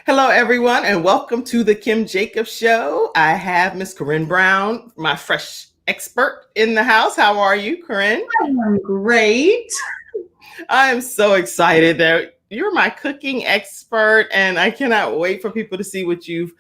Hello, everyone, and welcome to the Kim Jacobs Show. I have Miss Corinne Brown, my fresh expert, in the house. How are you, Corinne? I'm great. I am so excited that you're my cooking expert, and I cannot wait for people to see what you've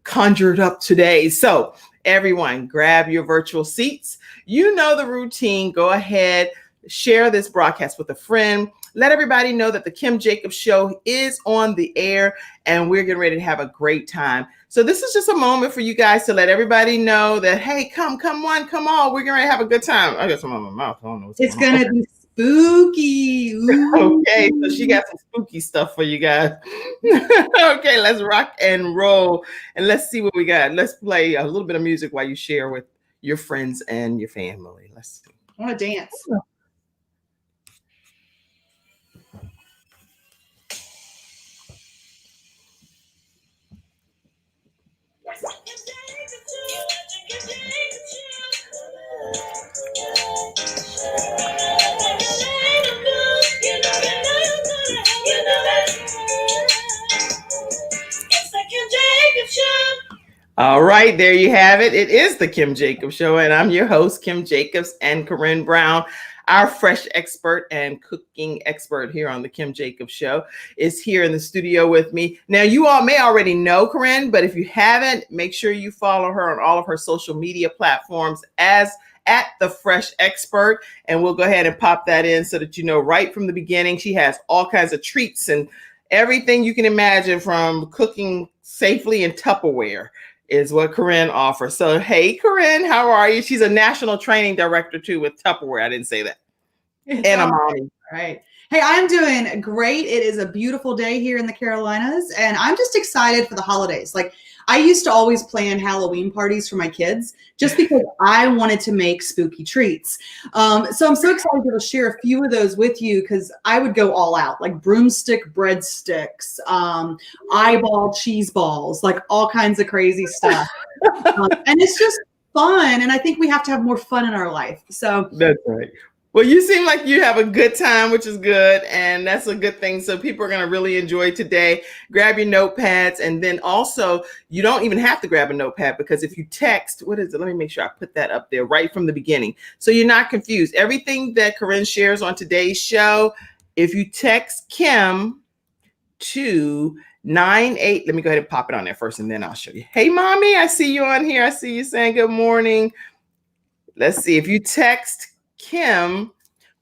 conjured up today. So, everyone, grab your virtual seats. You know the routine. Go ahead, share this broadcast with a friend. Let everybody know that the Kim Jacobs Show is on the air and we're getting ready to have a great time. So this is just a moment for you guys to let everybody know that, hey, come on. We're getting ready to have a good time. I got some on my mouth. I don't know what's It's going on. gonna be spooky. Ooh. Okay, so she got some spooky stuff for you guys. Okay, let's rock and roll and let's see what we got. Let's play a little bit of music while you share with your friends and your family. Let's see. I want to dance. All right, there you have it. It is the Kim Jacobs Show, and I'm your host, Kim Jacobs, and Corinne Brown, our fresh expert and cooking expert here on the Kim Jacobs Show, is here in the studio with me. Now, you all may already know Corinne, but if you haven't, make sure you follow her on all of her social media platforms as at the Fresh Expert, and we'll go ahead and pop that in so that you know right from the beginning. She has all kinds of treats and everything you can imagine, from cooking safely in Tupperware is what Corinne offers. So, hey, Corinne, how are you? She's a national training director too with Tupperware. I didn't say that. And a mommy. All right. Hey, I'm doing great. It is a beautiful day here in the Carolinas, and I'm just excited for the holidays. Like, I used to always plan Halloween parties for my kids just because I wanted to make spooky treats. So I'm so excited to share a few of those with you because I would go all out, like broomstick breadsticks, eyeball cheese balls, like all kinds of crazy stuff. And it's just fun, and I think we have to have more fun in our life. So that's right. Well, you seem like you have a good time, which is good. And that's a good thing. So people are going to really enjoy today. Grab your notepads. And then also, you don't even have to grab a notepad, because if you text, what is it? Let me make sure I put that up there right from the beginning, so you're not confused. Everything that Corinne shares on today's show, if you text Kim to 98, let me go ahead and pop it on there first, and then I'll show you. Hey, mommy, I see you on here. I see you saying good morning. Let's see. If you text Kim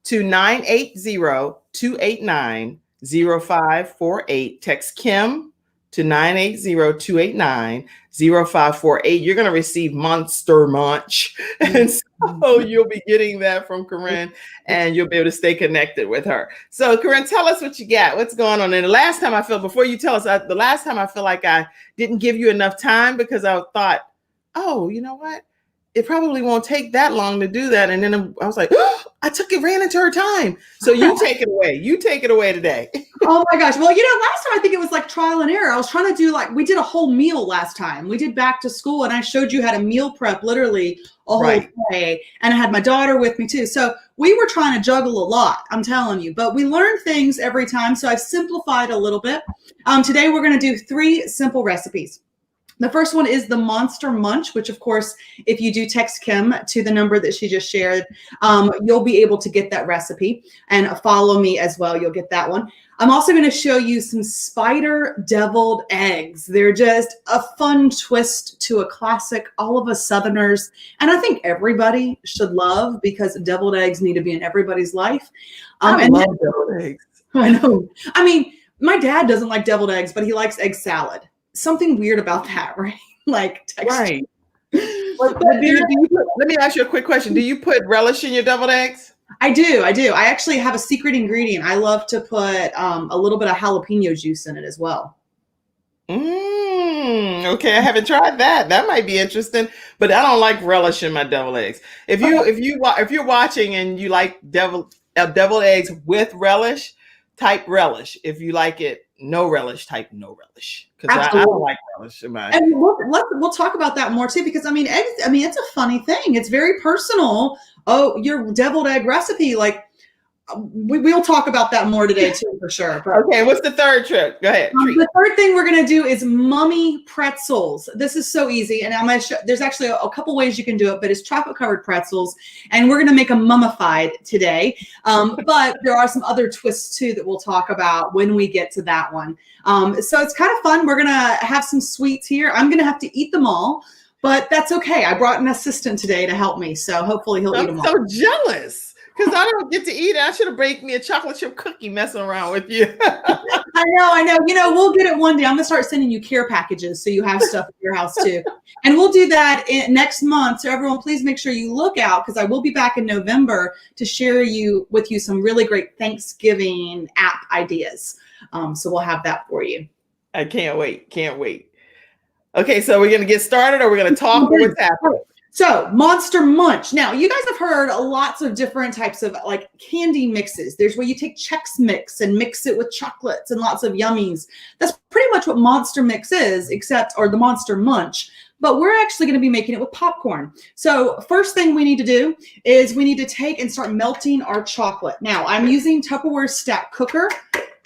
to 980-289-0548. Text Kim to 980-289-0548. You're going to receive Monster Munch. And so you'll be getting that from Corinne, and you'll be able to stay connected with her. So Corinne, tell us what you got. What's going on? And the last time before you tell us, the last time I feel like I didn't give you enough time, because I thought, oh, you know what? It probably won't take that long to do that. And then I was like, oh, ran into her time. So you take it away. You take it away today. Oh my gosh. Well, last time I think it was like trial and error. I was trying to do we did a whole meal last time. We did back to school, and I showed you how to meal prep literally a whole day. And I had my daughter with me too. So we were trying to juggle a lot, I'm telling you, but we learn things every time. So I've simplified a little bit. Today we're going to do 3 simple recipes. The first one is the Monster Munch, which, of course, if you do text Kim to the number that she just shared, you'll be able to get that recipe, and follow me as well. You'll get that one. I'm also going to show you some spider deviled eggs. They're just a fun twist to a classic all of us Southerners, and I think everybody should love, because deviled eggs need to be in everybody's life. I love deviled eggs. I know. I mean, my dad doesn't like deviled eggs, but he likes egg salad. Something weird about that, right? Like texture. Right. Let me ask you a quick question. Do you put relish in your deviled eggs? I do. I actually have a secret ingredient. I love to put a little bit of jalapeno juice in it as well. Okay, I haven't tried that. That might be interesting, but I don't like relish in my deviled eggs. If you're watching and you like deviled eggs with relish, type relish. If you like it no relish, type no relish, because I don't like relish in my. And we'll talk about that more too, because eggs, it's a funny thing. It's very personal. Oh, your deviled egg recipe, we'll talk about that more today too, for sure. But, okay, what's the third trick? Go ahead. The third thing we're going to do is mummy pretzels. This is so easy, and I'm going to show, there's actually a couple ways you can do it, but it's chocolate covered pretzels, and we're going to make them mummified today. But there are some other twists too that we'll talk about when we get to that one. So it's kind of fun. We're going to have some sweets here. I'm going to have to eat them all, but that's okay. I brought an assistant today to help me, so hopefully he'll eat them all. I'm so jealous. Because I don't get to eat it. I should have baked me a chocolate chip cookie messing around with you. I know. You know, we'll get it one day. I'm going to start sending you care packages so you have stuff at your house too. And we'll do that next month. So everyone, please make sure you look out, because I will be back in November to share with you some really great Thanksgiving app ideas. So we'll have that for you. I can't wait. Can't wait. Okay, so we're going to get started, or we're going to talk what's happening? So Monster Munch. Now, you guys have heard lots of different types of like candy mixes. There's where you take Chex Mix and mix it with chocolates and lots of yummies. That's pretty much what Monster Mix is, or the Monster Munch. But we're actually going to be making it with popcorn. So first thing we need to do is we need to take and start melting our chocolate. Now, I'm using Tupperware Stack Cooker.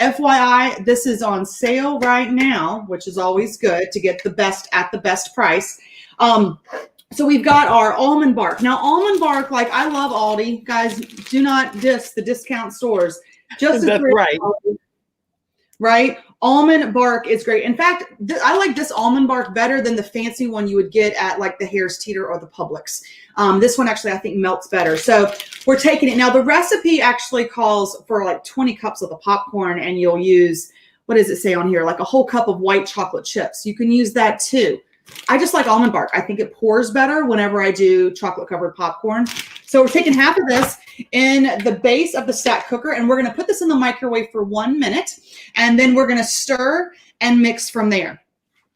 FYI, this is on sale right now, which is always good to get the best at the best price. So we've got our almond bark. Now, almond bark, like I love Aldi. Guys, do not diss the discount stores. Just That's right. Aldi, right? Almond bark is great. In fact, I like this almond bark better than the fancy one you would get at like the Harris Teeter or the Publix. This one actually, I think, melts better. So we're taking it. Now, the recipe actually calls for like 20 cups of the popcorn, and you'll use, what does it say on here? Like a whole cup of white chocolate chips. You can use that too. I just like almond bark. I think it pours better whenever I do chocolate covered popcorn. So we're taking half of this in the base of the stack cooker, and we're going to put this in the microwave for 1 minute, and then we're going to stir and mix from there.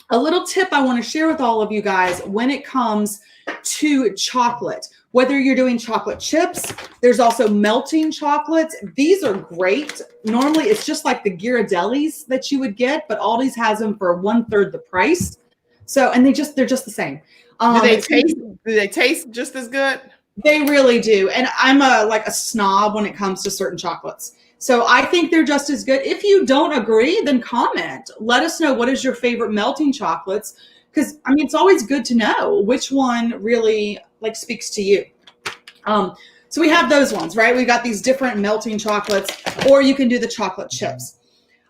A little tip I want to share with all of you guys when it comes to chocolate, whether you're doing chocolate chips, there's also melting chocolates. These are great. Normally it's just like the Ghirardellis that you would get, but Aldi's has them for 1/3 the price. So, and they're just the same. Do they taste just as good? They really do. And I'm like a snob when it comes to certain chocolates. So I think they're just as good. If you don't agree, then comment. Let us know what is your favorite melting chocolates. Because I mean, it's always good to know which one really like speaks to you. So we have those ones, right? We've got these different melting chocolates, or you can do the chocolate chips.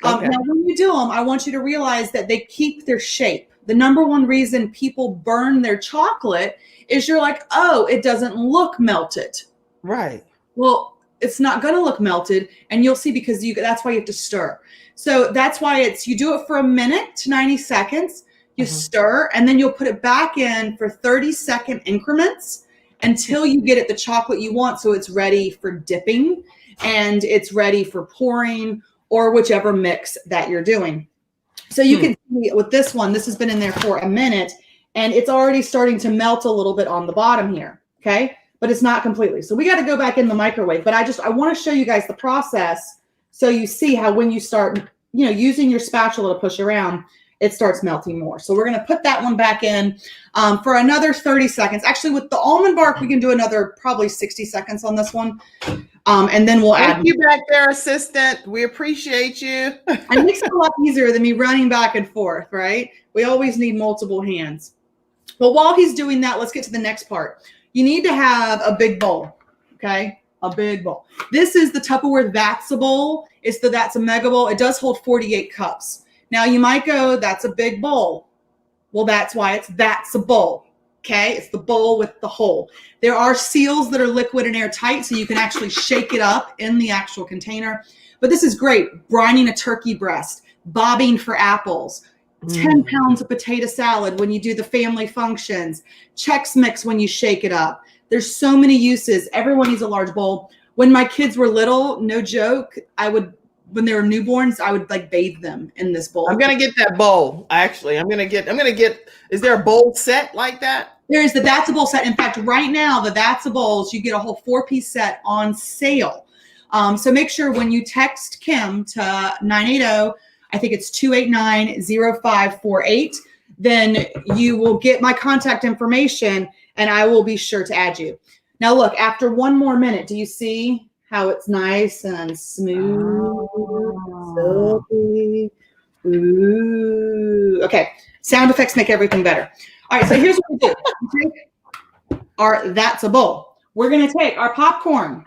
Okay. Now, when you do them, I want you to realize that they keep their shape. The number one reason people burn their chocolate is you're like, oh, it doesn't look melted. Right. Well, it's not going to look melted, and you'll see, because that's why you have to stir. So that's why you do it for 1 minute to 90 seconds. You stir, and then you'll put it back in for 30-second increments until you get it the chocolate you want. So it's ready for dipping, and it's ready for pouring, or whichever mix that you're doing. So you can see with this one, this has been in there for 1 minute, and it's already starting to melt a little bit on the bottom here. Okay. But it's not completely. So we got to go back in the microwave, but I want to show you guys the process. So you see how when you start, using your spatula to push around, it starts melting more. So we're going to put that one back in for another 30 seconds. Actually, with the almond bark, we can do another probably 60 seconds on this one. And then we'll add. Thank you back there, assistant. We appreciate you. It makes it a lot easier than me running back and forth, right? We always need multiple hands. But while he's doing that, let's get to the next part. You need to have a big bowl, okay? A big bowl. This is the Tupperware That's a Bowl. It's the That's a Mega Bowl. It does hold 48 cups. Now you might go, that's a big bowl. Well, that's why that's a bowl. Okay, it's the bowl with the hole. There are seals that are liquid and airtight, so you can actually shake it up in the actual container. But this is great. Brining a turkey breast, bobbing for apples, 10 pounds of potato salad when you do the family functions, Chex Mix when you shake it up. There's so many uses. Everyone needs a large bowl. When my kids were little, no joke, when they were newborns, I would like bathe them in this bowl. I'm going to get that bowl. Actually, I'm going to get, is there a bowl set like that? There's the That's a Bowl set. In fact, right now, the That's a Bowls, you get a whole 4-piece set on sale. So make sure when you text Kim to 980, I think it's 289-0548, then you will get my contact information, and I will be sure to add you. Now, look, after 1 more minute, do you see how it's nice and smooth. Oh. Silky. Ooh. Okay. Sound effects make everything better. All right. So here's what we do. That's a bowl. We're going to take our popcorn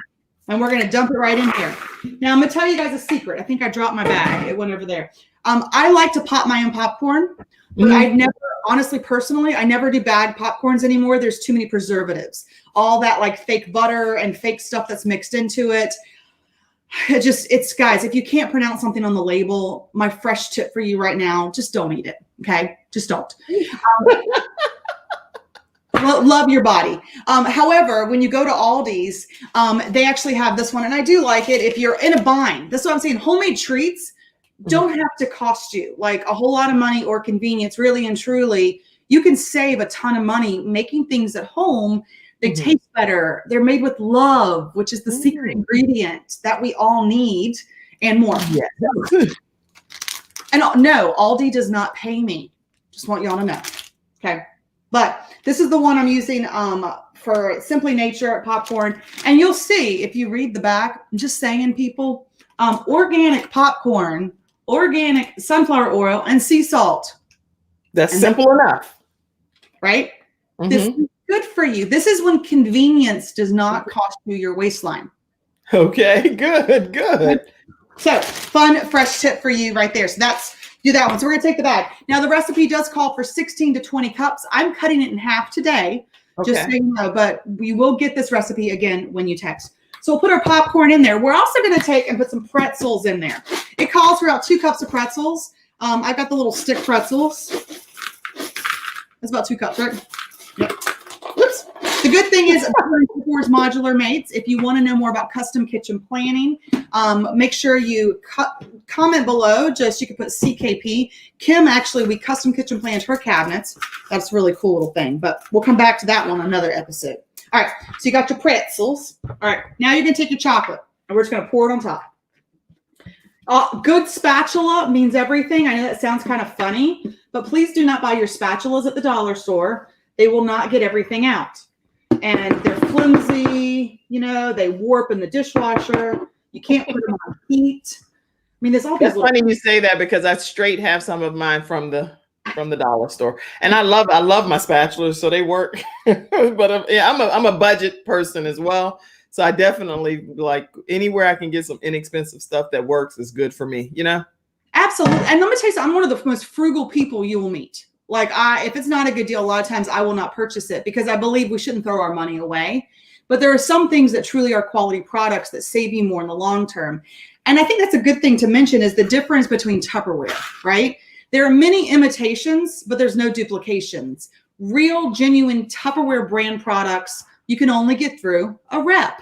and we're going to dump it right in here. Now I'm going to tell you guys a secret. I think I dropped my bag. It went over there. I like to pop my own popcorn, but I never, honestly, personally, I never do bag popcorns anymore. There's too many preservatives. All that like fake butter and fake stuff that's mixed into it. It's guys, if you can't pronounce something on the label, my fresh tip for you right now, just don't eat it. Okay. Just don't. Love your body. However, when you go to Aldi's, they actually have this one, and I do like it if you're in a bind. That's what I'm saying. Homemade treats don't have to cost you like a whole lot of money or convenience. Really and truly, you can save a ton of money making things at home. They taste better. They're made with love, which is the secret ingredient that we all need, and more. Yeah. And no, Aldi does not pay me. Just want y'all to know. Okay. But this is the one I'm using for Simply Nature popcorn. And you'll see if you read the back, I'm just saying, people, organic popcorn, organic sunflower oil, and sea salt. That's simple enough. Right? This is good for you. This is when convenience does not cost you your waistline. Okay, good. So fun, fresh tip for you right there. So do that one. So we're going to take the bag. Now the recipe does call for 16 to 20 cups. I'm cutting it in half today, just so you know, but we will get this recipe again when you text. So we'll put our popcorn in there. We're also going to take and put some pretzels in there. It calls for about 2 cups of pretzels. I got the little stick pretzels. That's about 2 cups, right? Yep. Whoops. The good thing is Tupperware's modular mates. If you want to know more about custom kitchen planning, make sure you comment below. Just you can put CKP. Kim, actually, we custom kitchen planned her cabinets. That's a really cool little thing, but we'll come back to that one another episode. All right, so you got your pretzels. All right, now you're going to take your chocolate, and we're just going to pour it on top. Good spatula means everything. I know that sounds kind of funny, but please do not buy your spatulas at the dollar store. They will not get everything out. And they're flimsy, they warp in the dishwasher. You can't put them on heat. I mean, there's all these. It's funny you say that because I straight have some of mine from the dollar store, and I love my spatulas, so they work. But I'm a budget person as well, so I definitely like anywhere I can get some inexpensive stuff that works is good for me. Absolutely. And let me tell you something, I'm one of the most frugal people you will meet. Like if it's not a good deal, a lot of times I will not purchase it because I believe we shouldn't throw our money away. But there are some things that truly are quality products that save you more in the long term. And I think that's a good thing to mention is the difference between Tupperware, right? There are many imitations, but there's no duplications. Real, genuine Tupperware brand products you can only get through a rep.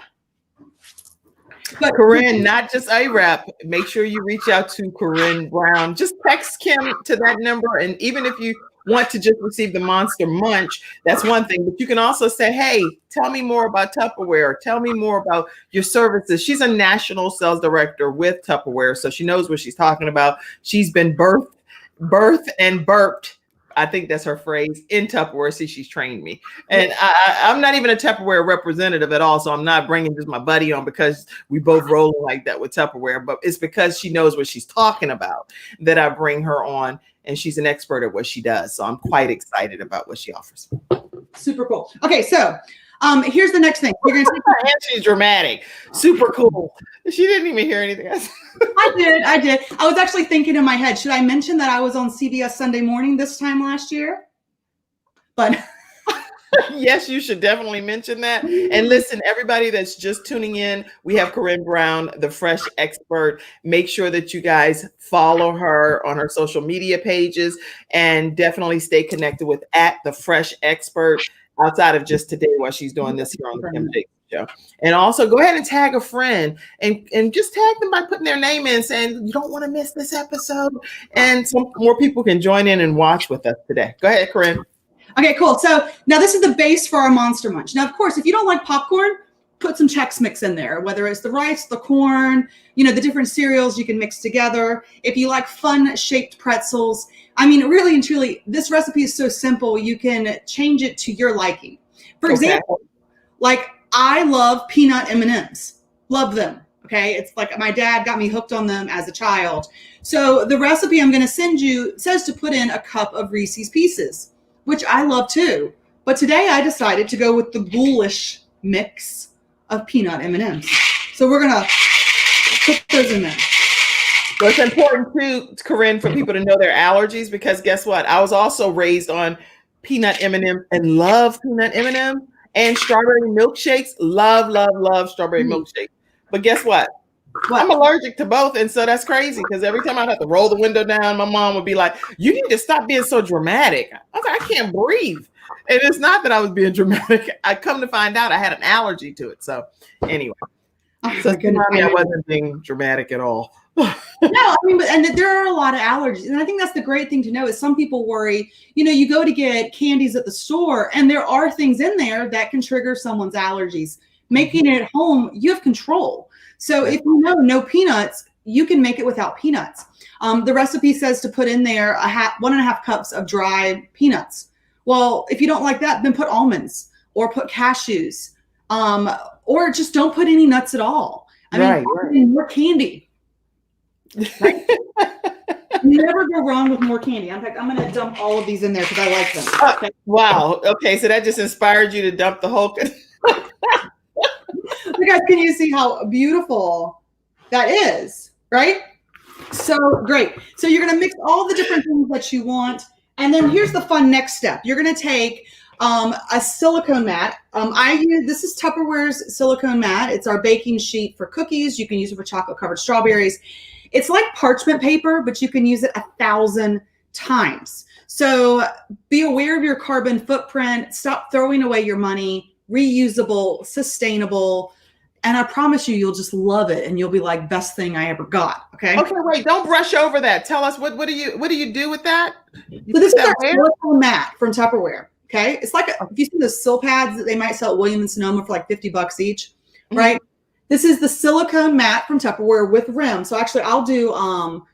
But Corinne, not just a rep. Make sure you reach out to Corinne Brown. Just text Kim to that number. And even if you want to just receive the Monster Munch, that's one thing. But you can also say, hey, tell me more about Tupperware. Tell me more about your services. She's a national sales director with Tupperware, so she knows what she's talking about. She's been birthed and burped. I think that's her phrase in Tupperware. See, she's trained me. And I'm not even a Tupperware representative at all. So I'm not bringing just my buddy on because we both roll like that with Tupperware, but it's because she knows what she's talking about that I bring her on, and she's an expert at what she does. So I'm quite excited about what she offers. Super cool. Okay. So here's the next thing. You're gonna and she's dramatic. Super cool. She didn't even hear anything else. I did. I was actually thinking in my head, should I mention that I was on CBS Sunday Morning this time last year? But yes, you should definitely mention that. And listen, everybody that's just tuning in, we have Corinne Brown, the fresh expert. Make sure that you guys follow her on her social media pages and definitely stay connected with @the fresh expert outside of just today while she's doing this here on the Kim Jacobs Show. And also go ahead and tag a friend and just tag them by putting their name in saying you don't want to miss this episode. And some more people can join in and watch with us today. Go ahead, Corinne. Okay, cool. So now this is the base for our Monster Munch. Now, of course, if you don't like popcorn, put some Chex Mix in there, whether it's the rice, the corn, the different cereals you can mix together. If you like fun shaped pretzels, I mean, really and truly, this recipe is so simple. You can change it to your liking. For example, like I love peanut M&Ms. Love them. Okay. It's like my dad got me hooked on them as a child. So the recipe I'm going to send you says to put in a cup of Reese's Pieces, which I love too. But today I decided to go with the ghoulish mix of peanut M&Ms. So we're going to put those in there. Well, it's important too, Corinne, for people to know their allergies, because guess what? I was also raised on peanut M&M and love peanut M&M and strawberry milkshakes. Love, love, love strawberry milkshakes. But guess what? I'm allergic to both. And so that's crazy, because every time I'd have to roll the window down, my mom would be like, you need to stop being so dramatic. I was like, I can't breathe. And it's not that I was being dramatic. I come to find out I had an allergy to it. So anyway, I wasn't being dramatic at all. No, I mean, and there are a lot of allergies. And I think that's the great thing to know is some people worry, you go to get candies at the store and there are things in there that can trigger someone's allergies. Making it at home, you have control. So if you know no peanuts, you can make it without peanuts. The recipe says to put in there 1.5 cups of dry peanuts. Well, if you don't like that, then put almonds or put cashews, or just don't put any nuts at all. I mean, more candy. Right? You never go wrong with more candy. In fact, I'm going to dump all of these in there because I like them. Okay. Wow. Okay, so that just inspired you to dump the whole. Guys, can you see how beautiful that is? Right? So great. So you're going to mix all the different things that you want. And then here's the fun next step. You're going to take a silicone mat. This is Tupperware's silicone mat. It's our baking sheet for cookies. You can use it for chocolate covered strawberries. It's like parchment paper, but you can use it 1,000 times. So be aware of your carbon footprint. Stop throwing away your money. Reusable, sustainable. And I promise you'll just love it. And you'll be like, best thing I ever got. Okay. Okay, wait, don't brush over that. Tell us what do you do with that? So this is our silicone mat from Tupperware. Okay. It's like, if you see those sill pads that they might sell at Williams and Sonoma for like $50 each, right? This is the silicone mat from Tupperware with rim. So actually I'll do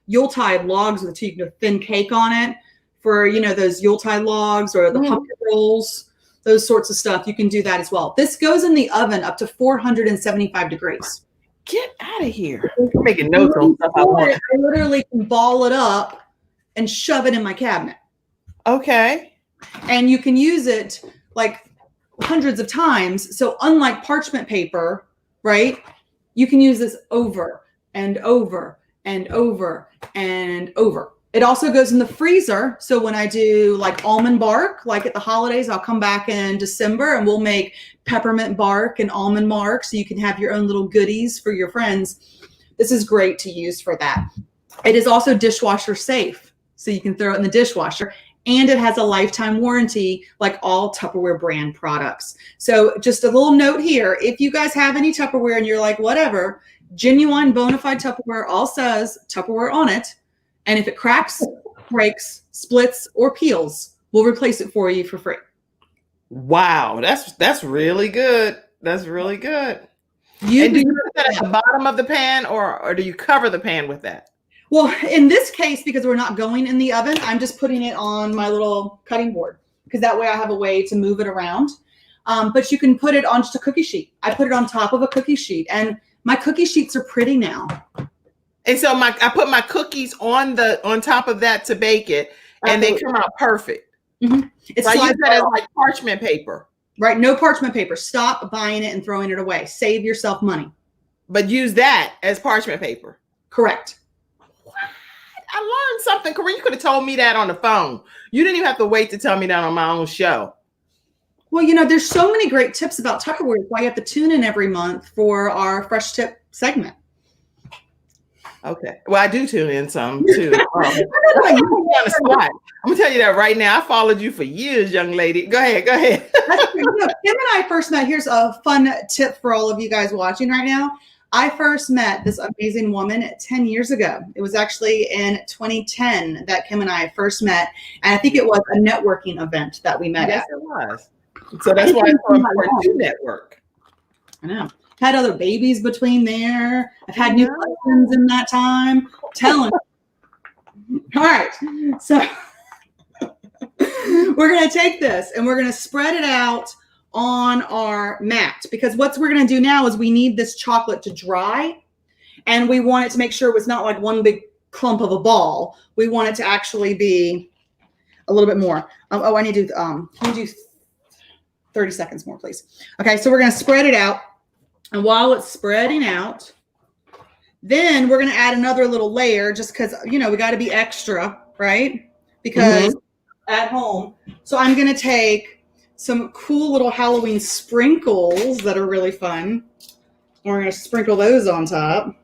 Yuletide logs with you can do thin cake on it for, those Yuletide logs or the pumpkin rolls. Those sorts of stuff. You can do that as well. This goes in the oven up to 475 degrees. Get out of here. I'm making notes on stuff I want. I literally can ball it up and shove it in my cabinet. Okay. And you can use it like hundreds of times. So unlike parchment paper, right? You can use this over and over and over and over. It also goes in the freezer. So when I do like almond bark, like at the holidays, I'll come back in December and we'll make peppermint bark and almond bark. So you can have your own little goodies for your friends. This is great to use for that. It is also dishwasher safe. So you can throw it in the dishwasher, and it has a lifetime warranty like all Tupperware brand products. So just a little note here. If you guys have any Tupperware and you're like, whatever, genuine bona fide Tupperware all says Tupperware on it. And if it cracks, breaks, splits, or peels, we'll replace it for you for free. Wow, that's really good. That's really good. And do you put that at the bottom of the pan, or do you cover the pan with that? Well, in this case, because we're not going in the oven, I'm just putting it on my little cutting board because that way I have a way to move it around. But you can put it on just a cookie sheet. I put it on top of a cookie sheet, and my cookie sheets are pretty now. And so I put my cookies on top of that to bake it, and they come out perfect. Mm-hmm. It's like parchment paper. Right? No parchment paper. Stop buying it and throwing it away. Save yourself money. But use that as parchment paper. Correct. What? I learned something, Corinne. You could have told me that on the phone. You didn't even have to wait to tell me that on my own show. Well, there's so many great tips about Tupperware. That's why you have to tune in every month for our Fresh Tip segment. Okay. Well, I do tune in some too. I'm gonna tell you that right now. I followed you for years, young lady. Go ahead. Kim and I first met. Here's a fun tip for all of you guys watching right now. I first met this amazing woman 10 years ago. It was actually in 2010 that Kim and I first met. And I think it was a networking event that we met at. Yes, it was. So that's why it's so important to network. I know. Had other babies between there. I've had new husbands in that time. Telling. All right. So we're going to take this and we're going to spread it out on our mat, because what we're going to do now is we need this chocolate to dry, and we want it to make sure it was not like one big clump of a ball. We want it to actually be a little bit more. I need to can you do 30 seconds more, please? Okay, so we're going to spread it out. And while it's spreading out, then we're going to add another little layer, just because, we got to be extra, right? Because at home. So I'm going to take some cool little Halloween sprinkles that are really fun. We're going to sprinkle those on top.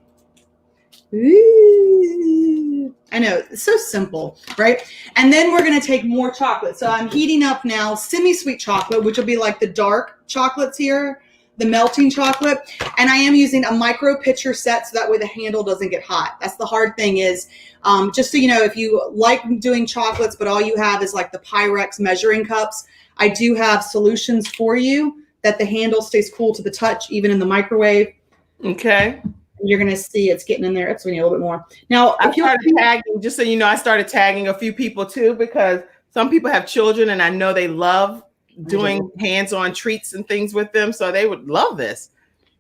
Ooh. I know, it's so simple, right? And then we're going to take more chocolate. So I'm heating up now semi-sweet chocolate, which will be like the dark chocolates here, the melting chocolate. And I am using a micro pitcher set so that way the handle doesn't get hot. That's the hard thing is, just so you know, if you like doing chocolates, but all you have is like the Pyrex measuring cups, I do have solutions for you that the handle stays cool to the touch, even in the microwave. Okay. You're going to see it's getting in there. It's going to need a little bit more. Now, I started tagging, just so you know, I started tagging a few people too, because some people have children and I know they love doing hands-on treats and things with them. So they would love this.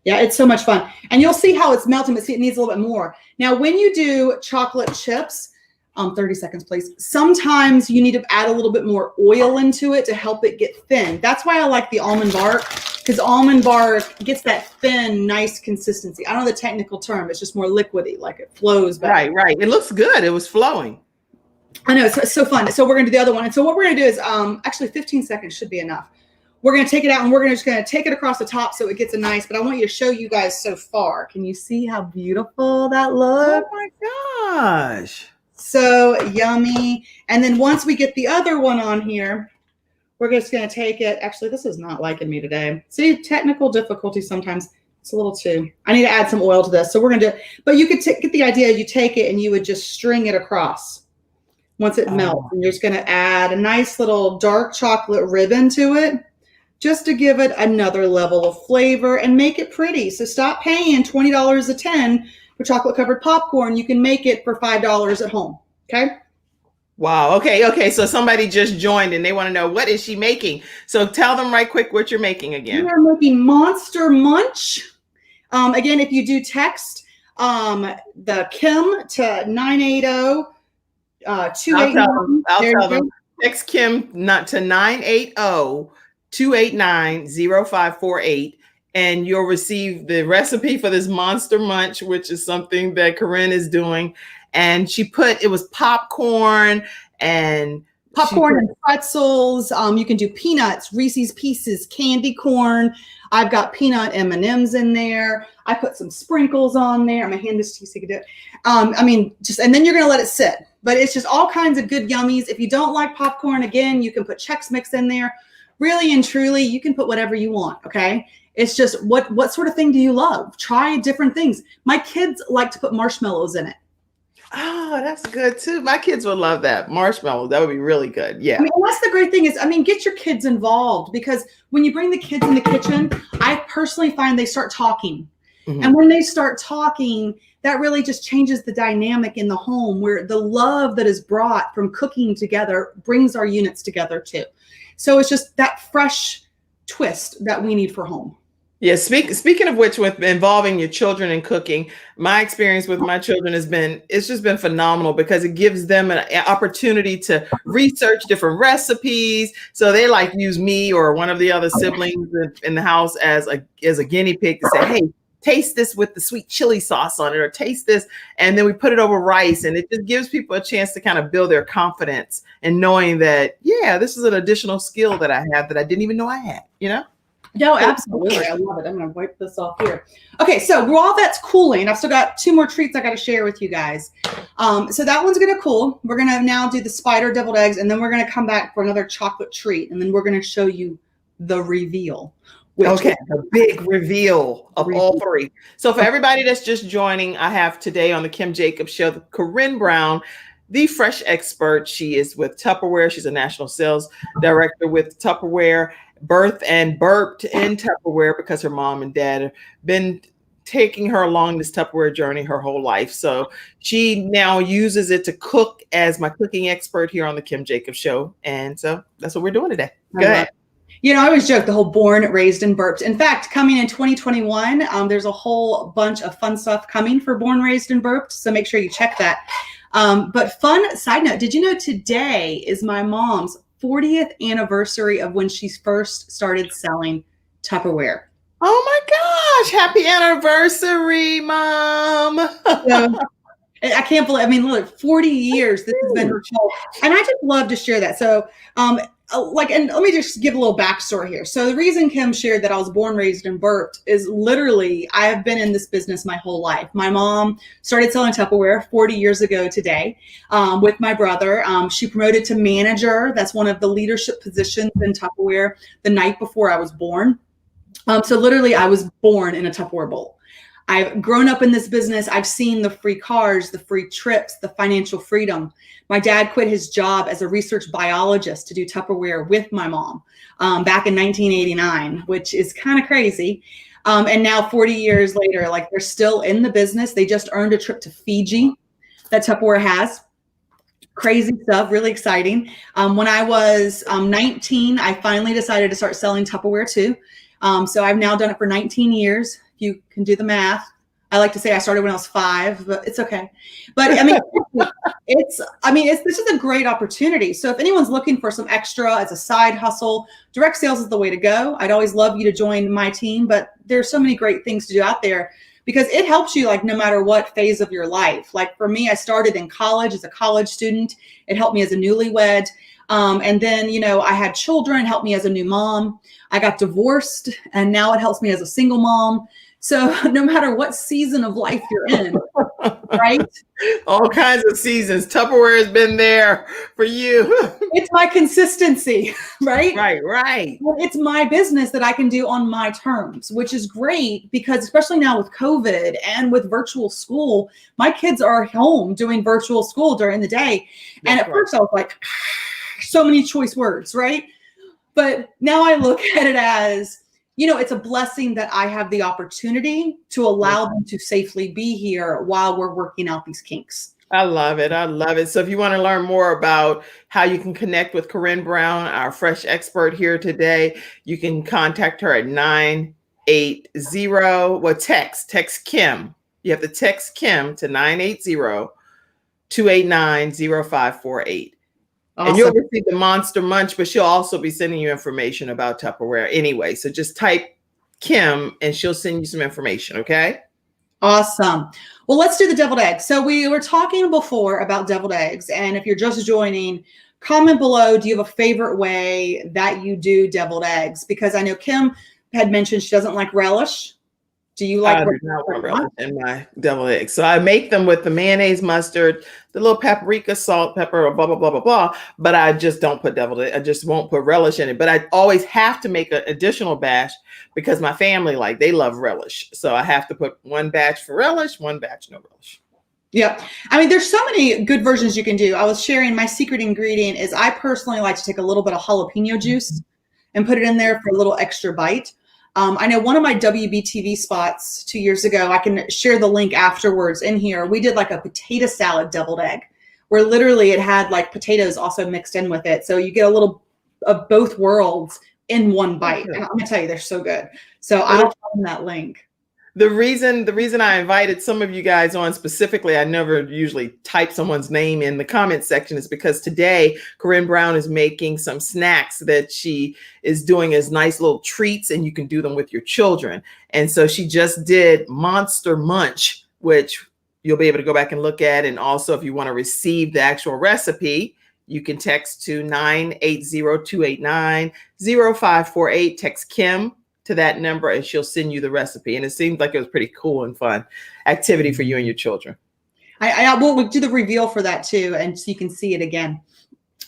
Yeah, it's so much fun. And you'll see how it's melting, but see, it needs a little bit more. Now, when you do chocolate chips, 30 seconds, please. Sometimes you need to add a little bit more oil into it to help it get thin. That's why I like the almond bark, because almond bark gets that thin, nice consistency. I don't know the technical term. It's just more liquidy, like it flows better. Right. It looks good. It was flowing. I know, it's so fun. So we're going to do the other one. And so what we're going to do is, actually 15 seconds should be enough. We're going to take it out and we're just going to take it across the top so it gets a nice, but I want you to show you guys so far. Can you see how beautiful that looks? Oh my gosh. So yummy. And then once we get the other one on here, we're just going to take it. Actually, this is not liking me today. See, technical difficulty sometimes. It's a little too. I need to add some oil to this. So we're going to do it. But you could get the idea. You take it and you would just string it across once it melts. And you're just going to add a nice little dark chocolate ribbon to it just to give it another level of flavor and make it pretty. So stop paying $20 a 10 for chocolate covered popcorn. You can make it for $5 at home. Okay. Wow. Okay. So somebody just joined and they want to know, what is she making? So tell them right quick what you're making again. We are making Monster Munch. Again, if you do text the Kim to 980 289. I'll tell them. Text Kim not to 980-289-0548. And you'll receive the recipe for this Monster Munch, which is something that Corinne is doing. And she put, it was popcorn and pretzels. You can do peanuts, Reese's Pieces, candy corn. I've got peanut M&Ms in there. I put some sprinkles on there. I'm gonna hand this to you so you can do it. And then you're gonna let it sit. But it's just all kinds of good yummies. If you don't like popcorn, again, you can put Chex Mix in there. Really and truly, you can put whatever you want, okay? It's just what sort of thing do you love? Try different things. My kids like to put marshmallows in it. Oh, that's good too. My kids would love that. Marshmallow. That would be really good. Yeah. That's the great thing is, get your kids involved, because when you bring the kids in the kitchen, I personally find they start talking. Mm-hmm. And when they start talking, that really just changes the dynamic in the home, where the love that is brought from cooking together brings our units together too. So it's just that fresh twist that we need for home. Yeah. Speaking of which, with involving your children in cooking, my experience with my children it's just been phenomenal, because it gives them an opportunity to research different recipes. So they use me or one of the other siblings in the house as a guinea pig to say, hey, taste this with the sweet chili sauce on it, or taste this. And then we put it over rice, and it just gives people a chance to kind of build their confidence and knowing that, yeah, this is an additional skill that I have that I didn't even know I had, No, absolutely. I love it. I'm going to wipe this off here. Okay, so while that's cooling, I've still got 2 more treats I got to share with you guys. So that one's going to cool. We're going to now do the spider deviled eggs, and then we're going to come back for another chocolate treat, and then we're going to show you the reveal. Okay, the big reveal of all 3. So for everybody that's just joining, I have today on the Kim Jacobs Show, Corinne Brown, the fresh expert. She is with Tupperware. She's a national sales director with Tupperware. Birthed and burped in Tupperware because her mom and dad have been taking her along this Tupperware journey her whole life. So she now uses it to cook as my cooking expert here on the Kim Jacobs Show. And so that's what we're doing today. Go ahead. You know, I always joke the whole born, raised, and burped. In fact, coming in 2021, there's a whole bunch of fun stuff coming for born, raised, and burped. So make sure you check that. But fun side note, did you know today is my mom's 40th anniversary of when she first started selling Tupperware? Oh my gosh. Happy anniversary, Mom. So, I can't believe, I mean, look, 40 years, this has been her show. And I just love to share that. So, and let me just give a little backstory here. So the reason Kim shared that I was born, raised, and burped is literally, I have been in this business my whole life. My mom started selling Tupperware 40 years ago today with my brother. She promoted to manager. That's one of the leadership positions in Tupperware the night before I was born. So literally, I was born in a Tupperware bowl. I've grown up in this business. I've seen the free cars, the free trips, the financial freedom. My dad quit his job as a research biologist to do Tupperware with my mom back in 1989, which is kind of crazy. And now 40 years later, like they're still in the business. They just earned a trip to Fiji that Tupperware has. Crazy stuff, really exciting. When I was 19, I finally decided to start selling Tupperware too. So I've now done it for 19 years. You can do the math. I like to say I started when I was 5, but it's okay. But I mean, this is a great opportunity. So if anyone's looking for some extra as a side hustle, direct sales is the way to go. I'd always love you to join my team, but there's so many great things to do out there because it helps you like no matter what phase of your life. Like for me, I started in college as a college student. It helped me as a newlywed. And then, you know, I had children, helped me as a new mom. I got divorced and now it helps me as a single mom. So no matter what season of life you're in, right? All kinds of seasons. Tupperware has been there for you. It's my consistency, right? Right. Well, it's my business that I can do on my terms, which is great because especially now with COVID and with virtual school, my kids are home doing virtual school during the day. And at first I was like, so many choice words, right? But now I look at it as, you know, it's a blessing that I have the opportunity to allow them to safely be here while we're working out these kinks. I love it. So if you want to learn more about how you can connect with Corinne Brown, our fresh expert here today, you can contact her at 980, text Kim. You have to text Kim to 980-289-0548. Awesome. And you'll receive the Monster Munch, but she'll also be sending you information about Tupperware anyway. So just type Kim and she'll send you some information, okay? Awesome. Well, let's do the deviled eggs. So we were talking before about deviled eggs. And if you're just joining, comment below, do you have a favorite way that you do deviled eggs? Because I know Kim had mentioned she doesn't like relish. Do you like relish in my deviled eggs? So I make them with the mayonnaise, mustard, the little paprika, salt, pepper, blah, blah, blah, blah, blah. But I just don't put deviled egg. I just won't put relish in it. But I always have to make an additional batch because my family, they love relish. So I have to put one batch for relish, one batch no relish. Yeah. I mean, there's so many good versions you can do. I was sharing my secret ingredient is I personally like to take a little bit of jalapeno juice and put it in there for a little extra bite. I know one of my WBTV spots 2 years ago, I can share the link afterwards in here. We did like a potato salad deviled egg where literally it had like potatoes also mixed in with it. So you get a little of both worlds in one bite. And I'm gonna tell you, they're so good. So I'll find that link. The reason I invited some of you guys on specifically, I never usually type someone's name in the comment section, is because today Corinne Brown is making some snacks that she is doing as nice little treats, and you can do them with your children. And so she just did Monster Munch, which you'll be able to go back and look at. And also, if you want to receive the actual recipe, you can text to 980-289-0548. Text Kim to that number and she'll send you the recipe. And it seems like it was pretty cool and fun activity for you and your children. I will do the reveal for that too, and so you can see it again.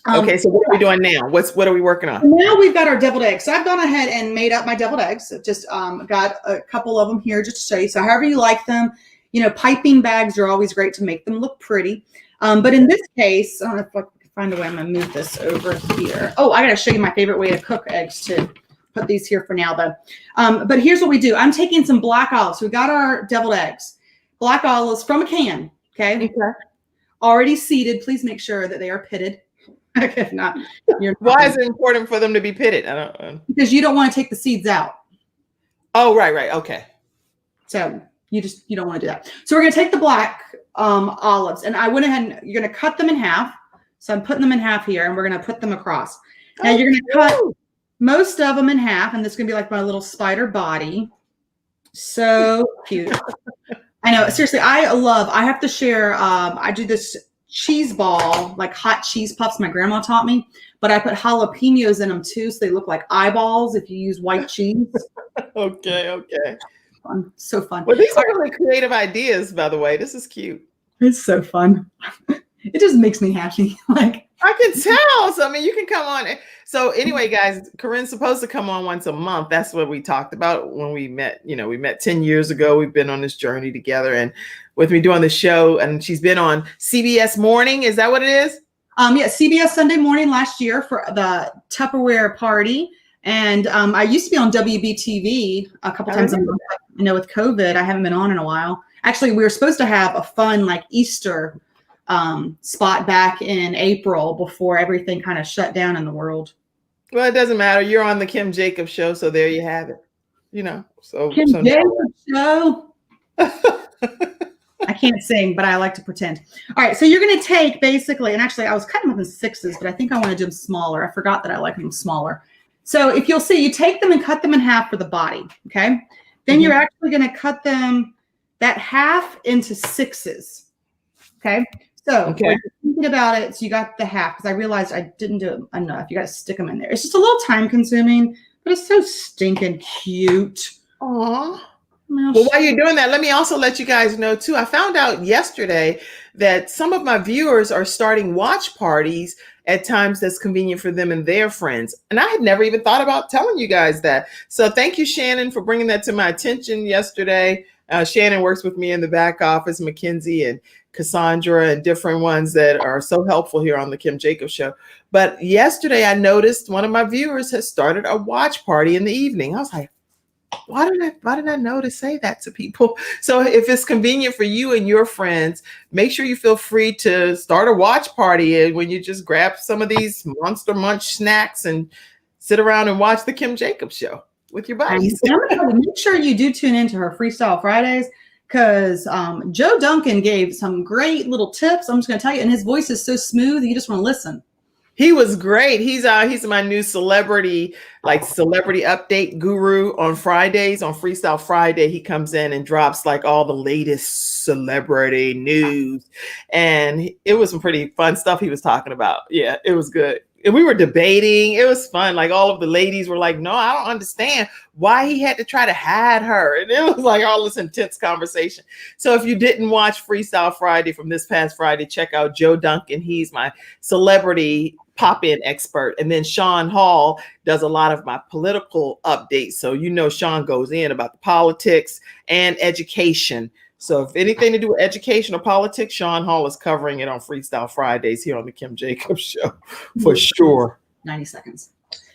Okay, so what are we doing now? What are we working on? Now we've got our deviled eggs. So I've gone ahead and made up my deviled eggs. Just got a couple of them here just to show you. So however you like them, you know, piping bags are always great to make them look pretty. But in this case, I don't know if I can find a way. I'm gonna move this over here. Oh, I gotta show you my favorite way to cook eggs too. Put these here for now though. But here's what we do. I'm taking some black olives. So we got our deviled eggs. Black olives from a can, okay? Already seeded. Please make sure that they are pitted. Okay, if not, Why is it important for them to be pitted? I don't. Because you don't want to take the seeds out. Oh, right. Okay. So you don't want to do that. So we're going to take the black olives, and I went ahead and you're going to cut them in half. So I'm putting them in half here, and we're going to put them across. Now you're going to cut most of them in half, and this is going to be like my little spider body. So cute. I know. Seriously, I have to share. I do this cheese ball, like hot cheese puffs my grandma taught me, but I put jalapenos in them too, so they look like eyeballs if you use white cheese. Okay. Fun. So fun. Well, these are really creative ideas, by the way. This is cute. It's so fun. It just makes me happy. Like I can tell. So I mean, you can come on. So anyway, guys, Corinne's supposed to come on once a month. That's what we talked about when we met. You know, we met 10 years ago. We've been on this journey together, and with me doing the show, and she's been on CBS Morning. Is that what it is? Yeah, CBS Sunday Morning last year for the Tupperware party. And I used to be on WBTV a couple times a month. You know, with COVID, I haven't been on in a while. Actually, we were supposed to have a fun like Easter spot back in April before everything kind of shut down in the world. Well, it doesn't matter. You're on the Kim Jacobs show, so there you have it. You know, so Kim Jacobs show. I can't sing, but I like to pretend. All right, so you're going to take basically, and actually I was cutting them in sixes, but I think I want to do them smaller. I forgot that I like them smaller. So if you'll see, you take them and cut them in half for the body, okay? Then you're actually going to cut them that half into sixes, okay? So when you're thinking about it, so you got the half, because I realized I didn't do it enough. You got to stick them in there. It's just a little time consuming, but it's so stinking cute. Aww. Well, while you're doing that, let me also let you guys know too. I found out yesterday that some of my viewers are starting watch parties at times that's convenient for them and their friends. And I had never even thought about telling you guys that. So thank you, Shannon, for bringing that to my attention yesterday. Shannon works with me in the back office, Mackenzie and Cassandra and different ones that are so helpful here on the Kim Jacobs show. But yesterday I noticed one of my viewers has started a watch party in the evening. I was like, why did I know to say that to people? So if it's convenient for you and your friends, make sure you feel free to start a watch party when you just grab some of these Monster Munch snacks and sit around and watch the Kim Jacobs show with your buddies. Make sure you do tune into her Freestyle Fridays, because Joe Duncan gave some great little tips. I'm just going to tell you, and his voice is so smooth, you just want to listen. He was great. He's my new celebrity update guru on Fridays. On Freestyle Friday, he comes in and drops like all the latest celebrity news. And it was some pretty fun stuff he was talking about. Yeah, it was good. And we were debating. It was fun. Like all of the ladies were like, no, I don't understand why he had to try to hide her. And it was like all this intense conversation. So if you didn't watch Freestyle Friday from this past Friday, check out Joe Duncan. He's my celebrity pop-in expert. And then Sean Hall does a lot of my political updates. So, you know, Sean goes in about the politics and education. So if anything to do with education or politics, Sean Hall is covering it on Freestyle Fridays here on the Kim Jacobs show for sure. 90 seconds.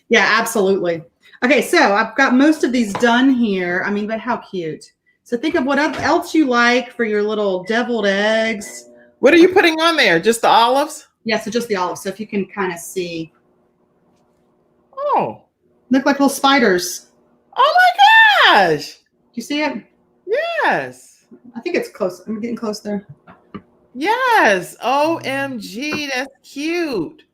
Yeah, absolutely. Okay, so I've got most of these done here. I mean, but how cute. So think of what else you like for your little deviled eggs. What are you putting on there? Just the olives? Yeah, so just the olives. So if you can kind of see. Oh. Look like little spiders. Oh my gosh. Do you see it? Yes. I think it's close. I'm getting close there. Yes. OMG. That's cute.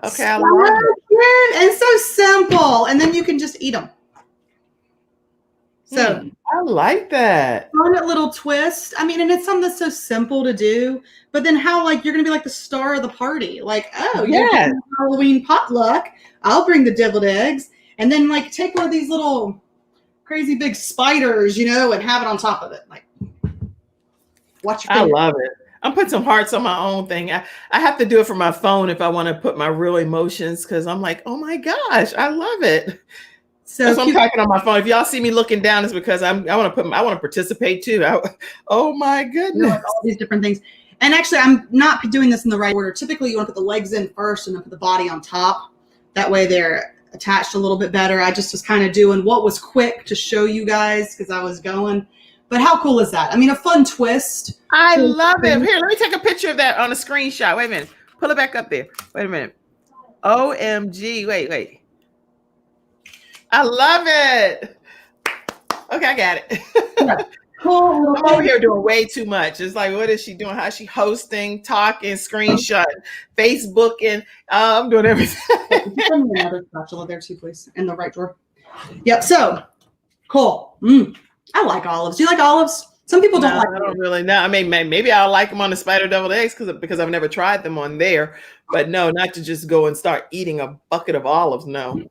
Okay. I love it. Cute and so simple. And then you can just eat them. So I like that. Fun little twist. I mean, and it's something that's so simple to do, but then how like you're gonna be like the star of the party. Like, oh yeah, Halloween potluck. I'll bring the deviled eggs, and then like take one of these little crazy big spiders, you know, and have it on top of it. Like, watch your finger. I love it. I'm putting some hearts on my own thing. I have to do it for my phone if I want to put my real emotions, because I'm like, oh my gosh, I love it. So I'm typing on my phone. If y'all see me looking down, it's because I want to participate too. Oh my goodness. You know, all these different things. And actually, I'm not doing this in the right order. Typically, you want to put the legs in first and then put the body on top. That way they're attached a little bit better. I just was kind of doing what was quick to show you guys because I was going. But how cool is that? I mean, a fun twist. I love it. Here, let me take a picture of that on a screenshot. Wait a minute. Pull it back up there. Wait a minute. OMG. Wait. I love it. Okay, I got it. Yeah. Cool. I'm over here doing way too much. It's like, what is she doing? How's she hosting, talking, screenshotting, Facebooking? I'm doing everything. Send me another spatula there too, please, in the right drawer. Yep. So cool. I like olives. Do you like olives? Some people don't like them. I don't really know. I mean, maybe I'll like them on the spider deviled eggs because I've never tried them on there. But no, not to just go and start eating a bucket of olives. No.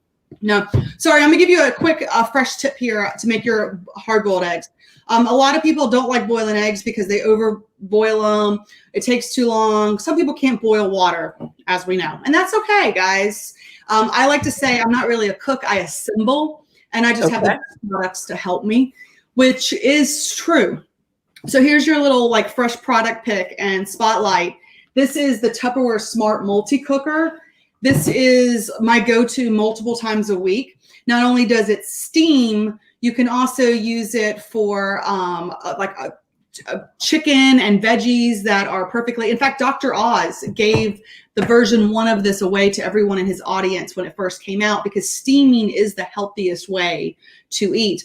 Sorry, I'm gonna give you a quick fresh tip here to make your hard-boiled eggs. A lot of people don't like boiling eggs because they over boil them. It takes too long. Some people can't boil water, as we know, and that's okay, guys. I like to say I'm not really a cook. I assemble, and I just have the products to help me, which is true. So here's your little like fresh product pick and spotlight. This is the Tupperware Smart Multi-Cooker. This is my go-to multiple times a week. Not only does it steam, you can also use it for like a chicken and veggies that are perfectly. In fact, Dr. Oz gave the version 1 of this away to everyone in his audience when it first came out because steaming is the healthiest way to eat.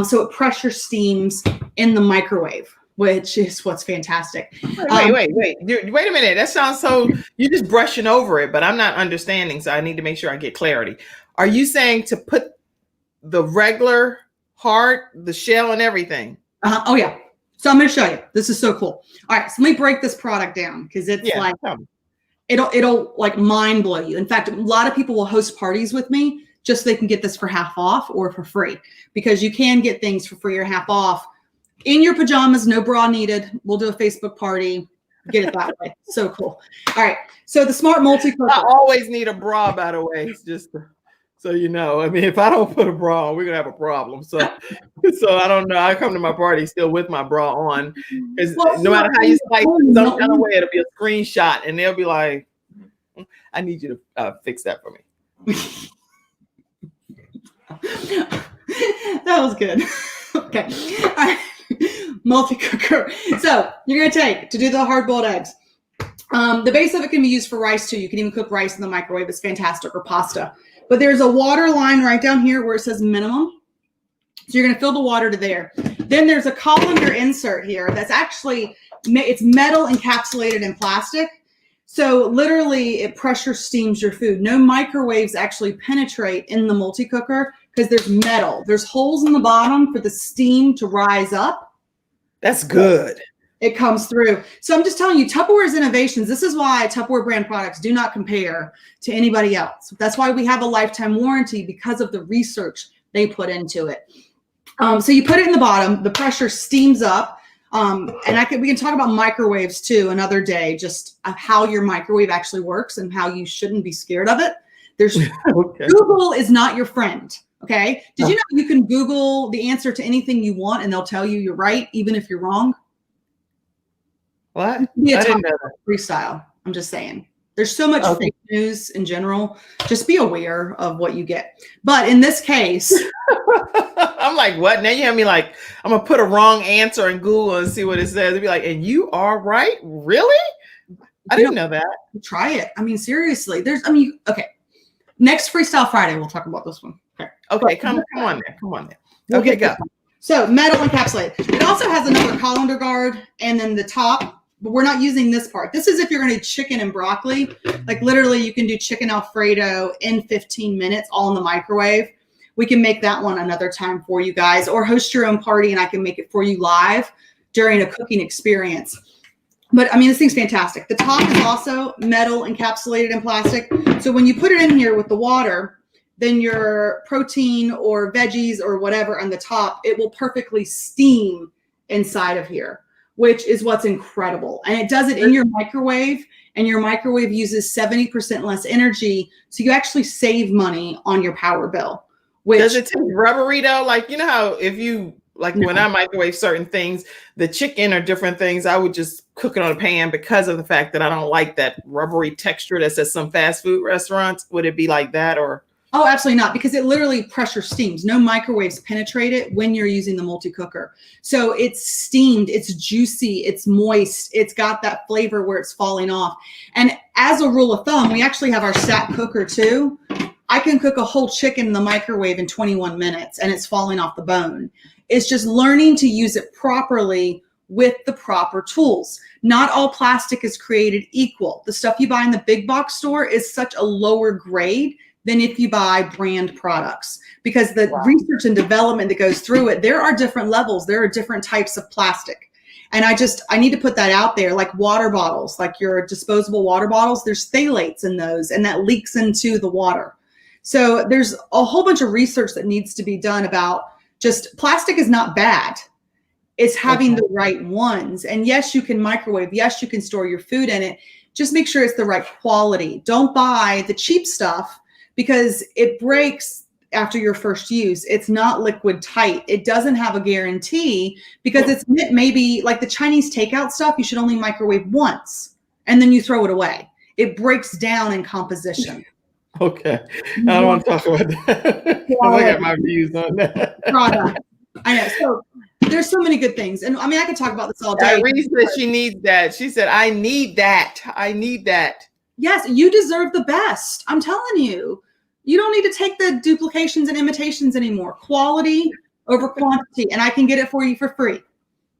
So it pressure steams in the microwave, which is what's fantastic. Wait a minute. That sounds so, you're just brushing over it, but I'm not understanding. So I need to make sure I get clarity. Are you saying to put the regular heart, the shell and everything? Oh yeah. So I'm going to show you. This is so cool. All right. So let me break this product down because it's like, it'll like mind blow you. In fact, a lot of people will host parties with me just so they can get this for half off or for free because you can get things for free or half off. In your pajamas, no bra needed. We'll do a Facebook party. Get it that way. So cool. All right. So the Smart Multi-Cooker. I always need a bra, by the way. It's just so you know. I mean, if I don't put a bra on, we're gonna have a problem. So I don't know. I come to my party still with my bra on. Because no matter how you slice it, some kind of way, it'll be a screenshot, and they'll be like, "I need you to fix that for me." That was good. Okay. All right. Multi-cooker. So you're going to take to do the hard-boiled eggs. The base of it can be used for rice too. You can even cook rice in the microwave. It's fantastic, or pasta. But there's a water line right down here where it says minimum. So you're going to fill the water to there. Then there's a colander insert here that's actually, it's metal encapsulated in plastic. So literally it pressure steams your food. No microwaves actually penetrate in the multi-cooker because there's metal. There's holes in the bottom for the steam to rise up. That's good. It comes through. So I'm just telling you, Tupperware's innovations. This is why Tupperware brand products do not compare to anybody else. That's why we have a lifetime warranty, because of the research they put into it. So you put it in the bottom, the pressure steams up. And we can talk about microwaves too another day, just of how your microwave actually works and how you shouldn't be scared of it. There's Google is not your friend. Okay. Did you know you can Google the answer to anything you want and they'll tell you you're right, even if you're wrong? What? I didn't know that. Freestyle. I'm just saying. There's so much fake news in general. Just be aware of what you get. But in this case, I'm like, what? Now you have me like, I'm gonna put a wrong answer in Google and see what it says. It'd be like, and you are right? Really? I didn't know that. Try it. I mean, seriously. Okay. Next Freestyle Friday, we'll talk about this one. Okay, come on there. Okay, go. So metal encapsulated. It also has another colander guard and then the top, but we're not using this part. This is if you're going to do chicken and broccoli. Like literally you can do chicken Alfredo in 15 minutes, all in the microwave. We can make that one another time for you guys, or host your own party and I can make it for you live during a cooking experience. But I mean, this thing's fantastic. The top is also metal encapsulated in plastic. So when you put it in here with the water, then your protein or veggies or whatever on the top, it will perfectly steam inside of here, which is what's incredible. And it does it in your microwave, and your microwave uses 70% less energy. So you actually save money on your power bill. Does it taste rubbery though? Like, you know how if you, like when I microwave certain things, the chicken or different things, I would just cook it on a pan because of the fact that I don't like that rubbery texture that's at some fast food restaurants. Would it be like that or? Oh, absolutely not, because it literally pressure steams. No microwaves penetrate it when you're using the multi-cooker. So it's steamed, it's juicy, it's moist, it's got that flavor where it's falling off. And as a rule of thumb, we actually have our stack cooker too. I can cook a whole chicken in the microwave in 21 minutes and it's falling off the bone. It's just learning to use it properly with the proper tools. Not all plastic is created equal. The stuff you buy in the big box store is such a lower grade than if you buy brand products, because the research and development that goes through it, there are different levels. There are different types of plastic. And I need to put that out there, like water bottles, like your disposable water bottles, there's phthalates in those and that leaks into the water. So there's a whole bunch of research that needs to be done about just plastic is not bad. It's having the right ones. And yes, you can microwave. Yes, you can store your food in it. Just make sure it's the right quality. Don't buy the cheap stuff because it breaks after your first use. It's not liquid tight. It doesn't have a guarantee because it's maybe like the Chinese takeout stuff. You should only microwave once and then you throw it away. It breaks down in composition. Okay. I don't want to talk about that. I got my views on that. Product. I know. So there's so many good things. And I mean, I could talk about this all day. Irene said she needs that. She said, I need that. I need that. Yes, you deserve the best. I'm telling you. You don't need to take the duplications and imitations anymore. Quality over quantity. And I can get it for you for free.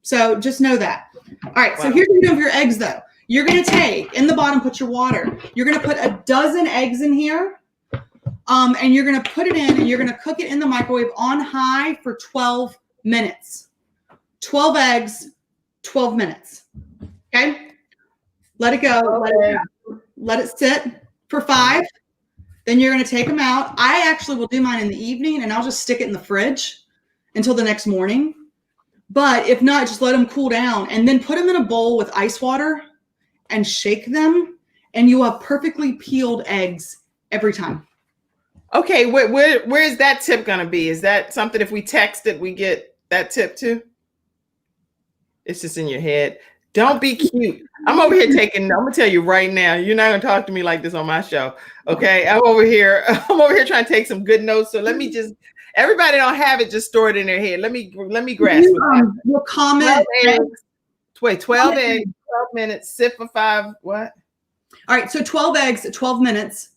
So just know that. All right. So here's what you're doing for your eggs, though. You're going to take, in the bottom, put your water. You're going to put a dozen eggs in here. And you're going to put it in and you're going to cook it in the microwave on high for 12 minutes. 12 eggs, 12 minutes. Okay? Let it go. Let it sit for 5. Then you're going to take them out. I actually will do mine in the evening and I'll just stick it in the fridge until the next morning. But if not, just let them cool down and then put them in a bowl with ice water and shake them. And you will have perfectly peeled eggs every time. Okay. Where is that tip going to be? Is that something if we text it, we get that tip too? It's just in your head. Don't be cute. I'm over here I'm going to tell you right now, you're not going to talk to me like this on my show. Okay. I'm over here trying to take some good notes. So let me just, everybody don't have it. Just store it in their head. Let me grasp it. We'll comment. 12 eggs, 12 minutes, sit for 5. What? All right. So 12 eggs at 12 minutes.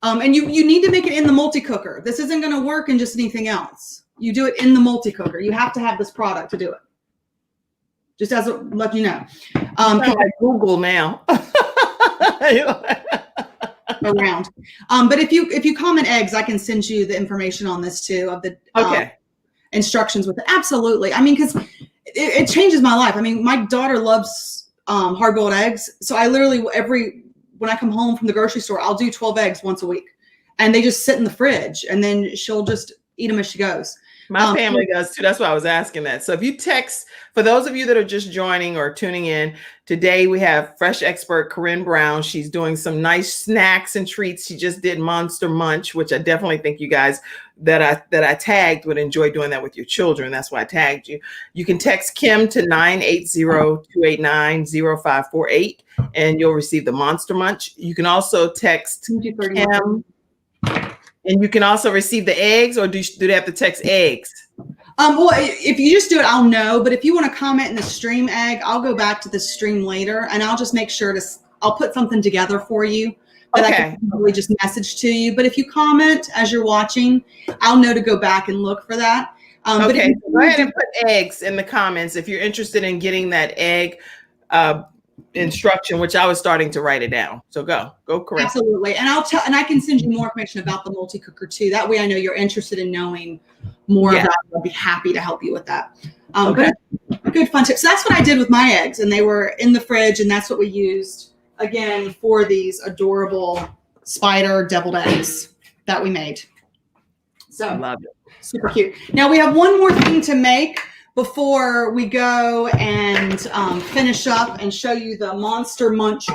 And you need to make it in the multi-cooker. This isn't going to work in just anything else. You do it in the multi-cooker. You have to have this product to do it. Just as a let you know. Like Google now. Around. But if you comment eggs, I can send you the information on this too of the instructions with it. Absolutely. I mean, because it changes my life. I mean, my daughter loves hard-boiled eggs. So I literally when I come home from the grocery store, I'll do 12 eggs once a week. And they just sit in the fridge and then she'll just eat them as she goes. My family does too. That's why I was asking that. So if you text, for those of you that are just joining or tuning in, today we have fresh expert Corinne Brown. She's doing some nice snacks and treats. She just did Monster Munch, which I definitely think you guys that I tagged would enjoy doing that with your children. That's why I tagged you. You can text Kim to 980-289-0548 and you'll receive the Monster Munch. You can also text Kim. And you can also receive the eggs, or do they have to text eggs? Well, if you just do it, I'll know. But if you want to comment in the stream egg, I'll go back to the stream later, and I'll just make sure I'll put something together for you that I can probably just message to you. But if you comment as you're watching, I'll know to go back and look for that. But go ahead and put eggs in the comments if you're interested in getting that egg instruction, which I was starting to write it down. So go correct. Absolutely. And I can send you more information about the multi-cooker too. That way I know you're interested in knowing more about it. I'll be happy to help you with that. Good fun tip. So that's what I did with my eggs, and they were in the fridge, and that's what we used again for these adorable spider deviled eggs that we made. So I love it. Super cute. Now we have one more thing to make before we go and finish up and show you the Monster Munch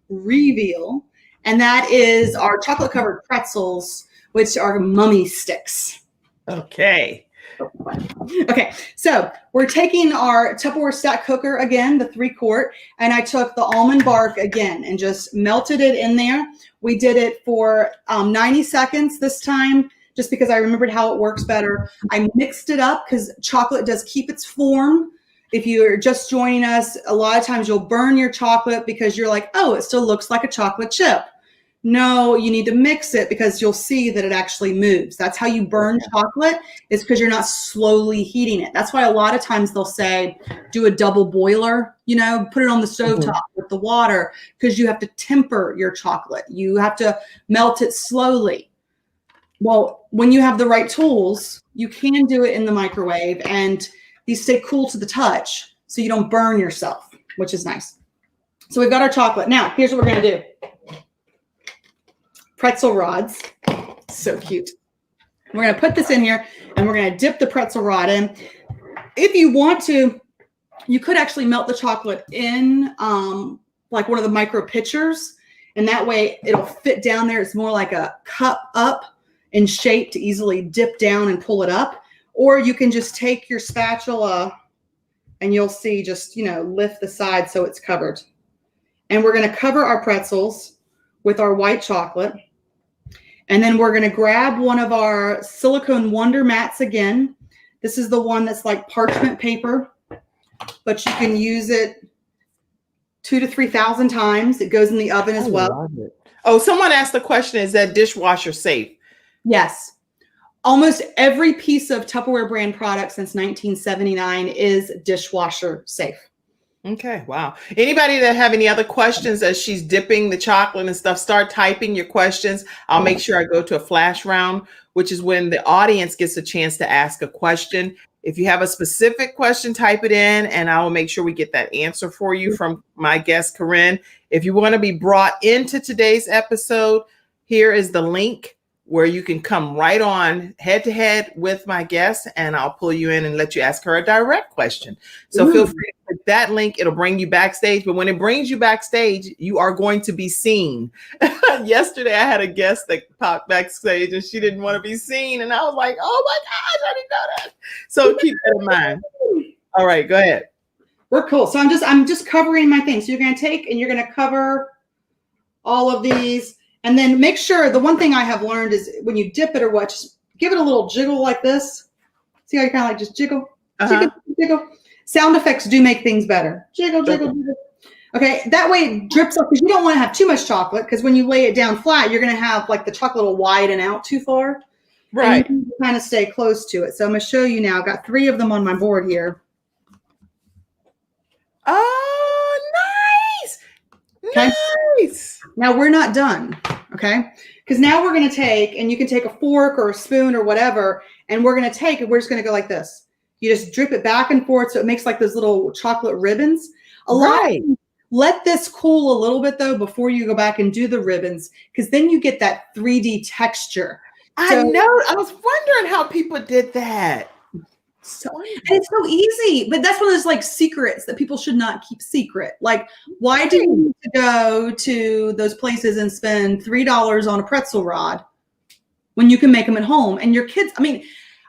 reveal. And that is our chocolate covered pretzels, which are mummy sticks. Okay. Okay, so we're taking our Tupperware stack cooker again, the 3-quart, and I took the almond bark again and just melted it in there. We did it for 90 seconds this time, just because I remembered how it works better. I mixed it up because chocolate does keep its form. If you're just joining us, a lot of times you'll burn your chocolate because you're like, oh, it still looks like a chocolate chip. No, you need to mix it because you'll see that it actually moves. That's how you burn chocolate, is because you're not slowly heating it. That's why a lot of times they'll say, do a double boiler, put it on the stovetop with the water, because you have to temper your chocolate. You have to melt it slowly. Well, when you have the right tools, you can do it in the microwave, and these stay cool to the touch so you don't burn yourself, which is nice. So we've got our chocolate. Now, here's what we're going to do. Pretzel rods. So cute. We're going to put this in here, and we're going to dip the pretzel rod in. If you want to, you could actually melt the chocolate in like one of the micro pitchers, and that way it'll fit down there. It's more like a cup up in shape to easily dip down and pull it up. Or you can just take your spatula and you'll see just, lift the side so it's covered. And we're going to cover our pretzels with our white chocolate. And then we're going to grab one of our silicone Wonder Mats again. This is the one that's like parchment paper, but you can use it 2,000 to 3,000 times. It goes in the oven as well. Oh, someone asked the question, is that dishwasher safe? Yes. Almost every piece of Tupperware brand product since 1979 is dishwasher safe. Okay, wow. Anybody that have any other questions as she's dipping the chocolate and stuff, start typing your questions. I'll make sure I go to a flash round, which is when the audience gets a chance to ask a question. If you have a specific question, type it in, and I will make sure we get that answer for you from my guest, Corinne. If you want to be brought into today's episode, here is the link where you can come right on head to head with my guest, and I'll pull you in and let you ask her a direct question. So feel free to click that link. It'll bring you backstage. But when it brings you backstage, you are going to be seen. Yesterday, I had a guest that popped backstage and she didn't want to be seen. And I was like, oh my gosh, I didn't know that. So keep that in mind. All right, go ahead. We're cool. So I'm just covering my thing. So you're going to take and you're going to cover all of these. And then make sure, the one thing I have learned is when you dip it or what, just give it a little jiggle like this. See how you kind of like just jiggle, jiggle. Sound effects do make things better. Jiggle, jiggle, jiggle. Okay, that way it drips up, because you don't want to have too much chocolate, because when you lay it down flat, you're going to have like the chocolate will widen out too far. Right. And you can kind of stay close to it. So I'm going to show you now. I've got 3 of them on my board here. Oh, nice. Okay. Nice. Now we're not done, okay? Because now we're going to take, and you can take a fork or a spoon or whatever, and we're going to take it. We're just going to go like this. You just drip it back and forth so it makes like those little chocolate ribbons. Let this cool a little bit though before you go back and do the ribbons, because then you get that 3D texture. I know. I was wondering how people did that. And it's so easy, but that's one of those like secrets that people should not keep secret. Like, why do you need to go to those places and spend $3 on a pretzel rod when you can make them at home? And your kids,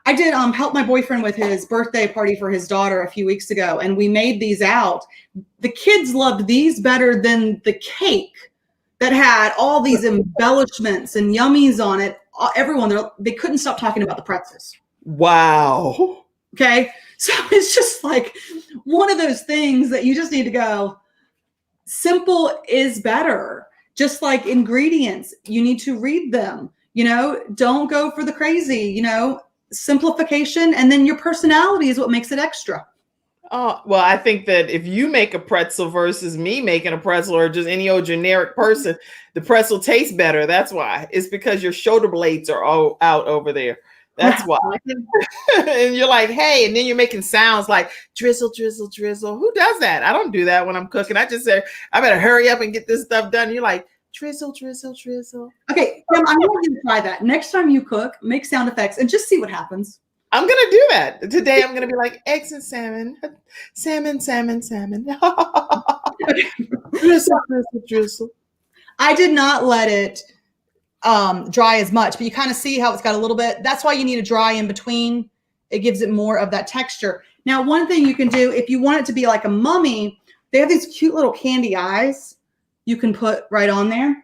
I did help my boyfriend with his birthday party for his daughter a few weeks ago, and we made these out. The kids loved these better than the cake that had all these embellishments and yummies on it. Everyone, they couldn't stop talking about the pretzels. Wow. Okay. So it's just like one of those things that you just need to go, simple is better. Just like ingredients, you need to read them, don't go for the crazy, simplification. And then your personality is what makes it extra. Oh, well, I think that if you make a pretzel versus me making a pretzel or just any old generic person, the pretzel tastes better. That's why. It's because your shoulder blades are all out over there. That's why. And you're like, hey, and then you're making sounds like drizzle, drizzle, drizzle. Who does that? I don't do that when I'm cooking. I just say, I better hurry up and get this stuff done. You're like, drizzle, drizzle, drizzle. Okay, I want you to try that. Next time you cook, make sound effects and just see what happens. I'm going to do that. Today I'm going to be like eggs and salmon. Salmon, salmon, salmon. Drizzle, drizzle, drizzle. I did not let it dry as much, but you kind of see how it's got a little bit. That's why you need to dry in between it gives it more of that texture. Now, one thing you can do if you want it to be like a mummy, they have these cute little candy eyes you can put right on there.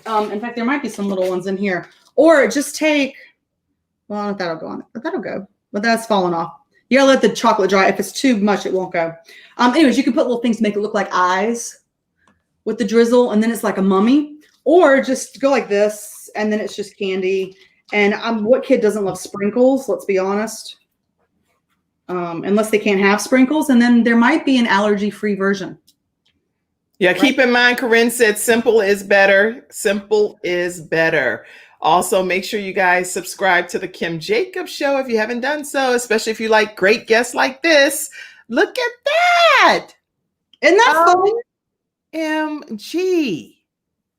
In fact, there might be some little ones in here. Or just take, well, that'll go on it, but that'll go. But that's falling off. You gotta let the chocolate dry. If it's too much, it won't go. Anyways, you can put little things to make it look like eyes with the drizzle, and then it's like a mummy. Or just go like this, and then it's just candy. And what kid doesn't love sprinkles? Let's be honest. Unless they can't have sprinkles, and then there might be an allergy-free version. Yeah, right? Keep in mind, Corinne said simple is better. Simple is better. Also, make sure you guys subscribe to the Kim Jacobs Show if you haven't done so, especially if you like great guests like this. Look at that. Isn't that fun? OMG.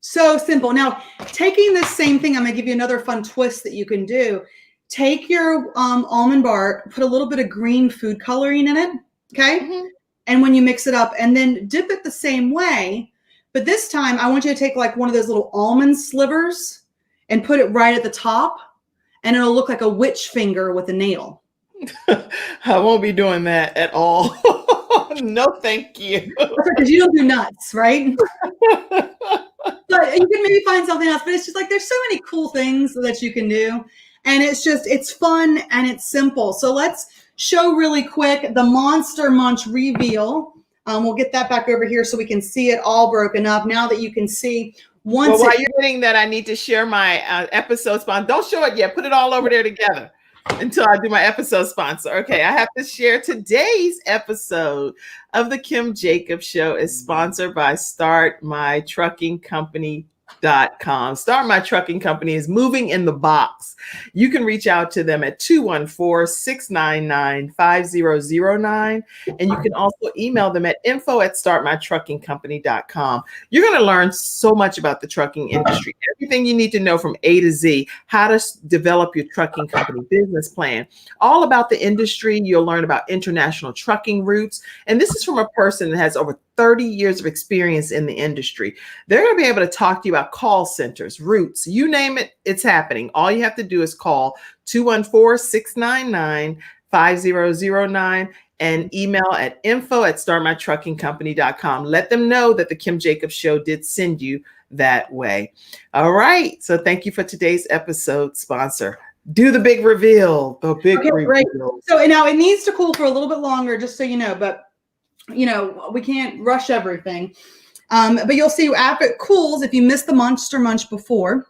So simple. Now, taking this same thing, I'm going to give you another fun twist that you can do. Take your almond bark, put a little bit of green food coloring in it, okay? Mm-hmm. And when you mix it up, and then dip it the same way, but this time I want you to take like one of those little almond slivers and put it right at the top, and it'll look like a witch finger with a nail. I won't be doing that at all. No, thank you. Because you don't do nuts, right? But you can maybe find something else, but it's just like there's so many cool things that you can do. And it's fun and it's simple. So let's show really quick the Monster Munch reveal. We'll get that back over here so we can see it all broken up. Now that you can see once. Well, while you're getting that, I need to share my episode sponsor. Don't show it yet. Put it all over there together until I do my episode sponsor. Okay, I have to share today's episode of the Kim Jacobs Show is sponsored by StartMyTruckingCompany.com. Start My Trucking Company is moving in the box. You can reach out to them at 214-699-5009. And you can also email them at info@startmytruckingcompany.com. You're going to learn so much about the trucking industry, everything you need to know from A to Z, how to develop your trucking company business plan, all about the industry. You'll learn about international trucking routes. And this is from a person that has over 30 years of experience in the industry. They're going to be able to talk to you about call centers, routes, you name it, it's happening. All you have to do is call 214-699-5009 and email at info@startmytruckingcompany.com. Let them know that the Kim Jacobs Show did send you that way. All right. So thank you for today's episode sponsor. Do the big reveal. The big reveal. Right. So now it needs to cool for a little bit longer, just so you know, but you know, we can't rush everything. But you'll see after it cools, if you missed the Monster Munch before,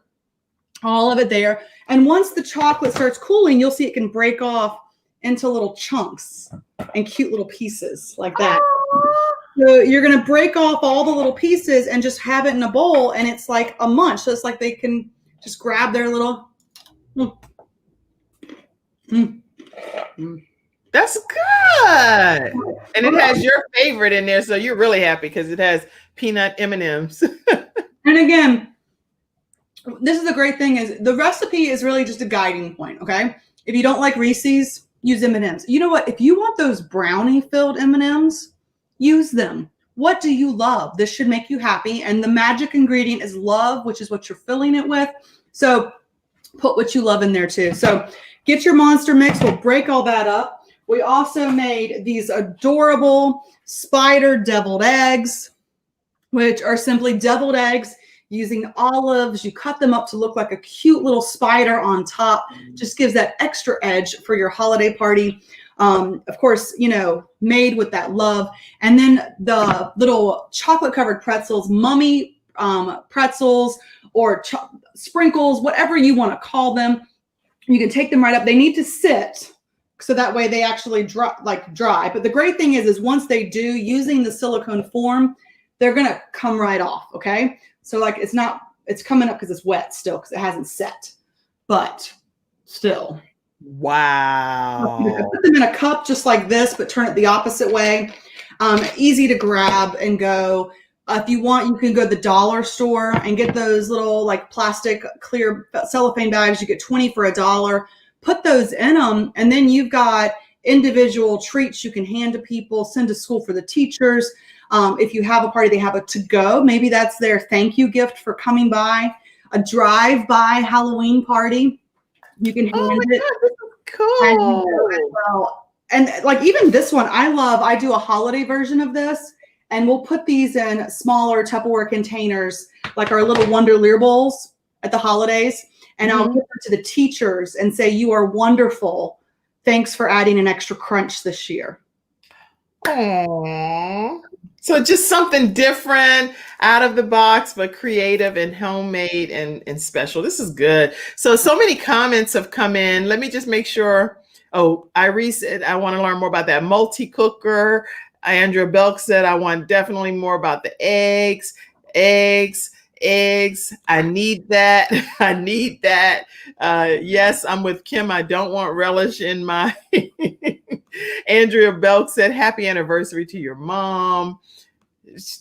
all of it there. And once the chocolate starts cooling, you'll see it can break off into little chunks and cute little pieces like that. So you're going to break off all the little pieces and just have it in a bowl. And it's like a munch. So it's like they can just grab their little. That's good. And it has your favorite in there. So you're really happy because it has peanut M&Ms. And again, this is the great thing is the recipe is really just a guiding point. Okay. If you don't like Reese's, use M&Ms. You know what? If you want those brownie filled M&Ms, use them. What do you love? This should make you happy. And the magic ingredient is love, which is what you're filling it with. So put what you love in there too. So get your monster mix. We'll break all that up. We also made these adorable spider deviled eggs, which are simply deviled eggs using olives. You cut them up to look like a cute little spider on top. Just gives that extra edge for your holiday party. Of course, you know, made with that love. And then the little chocolate covered pretzels, mummy pretzels or sprinkles, whatever you want to call them. You can take them right up. They need to sit so that way they actually dry. But the great thing is once they do, using the silicone form, they're going to come right off. Okay. So like it's coming up because it's wet still because it hasn't set, but still. Wow. You can put them in a cup just like this, but turn it the opposite way. Easy to grab and go. If you want, you can go to the dollar store and get those little like plastic clear cellophane bags. You get 20 for $1. Put those in them, and then you've got individual treats you can hand to people, send to school for the teachers. If you have a party, they have a to-go. Maybe that's their thank you gift for coming by. A drive-by Halloween party. You can hand it. Cool. And like even this one, I do a holiday version of this, and we'll put these in smaller Tupperware containers, like our little Wonder Lear bowls at the holidays. And I'll give them to the teachers and say, "You are wonderful. Thanks for adding an extra crunch this year." Aww. So just something different, out of the box, but creative and homemade and special. This is good. So many comments have come in. Let me just make sure. Oh, Iris said, I want to learn more about that multi-cooker. Andrea Belk said, I want definitely more about the eggs. I need that. I need that. Yes, I'm with Kim. I don't want relish in my. Andrea Belk said, happy anniversary to your mom.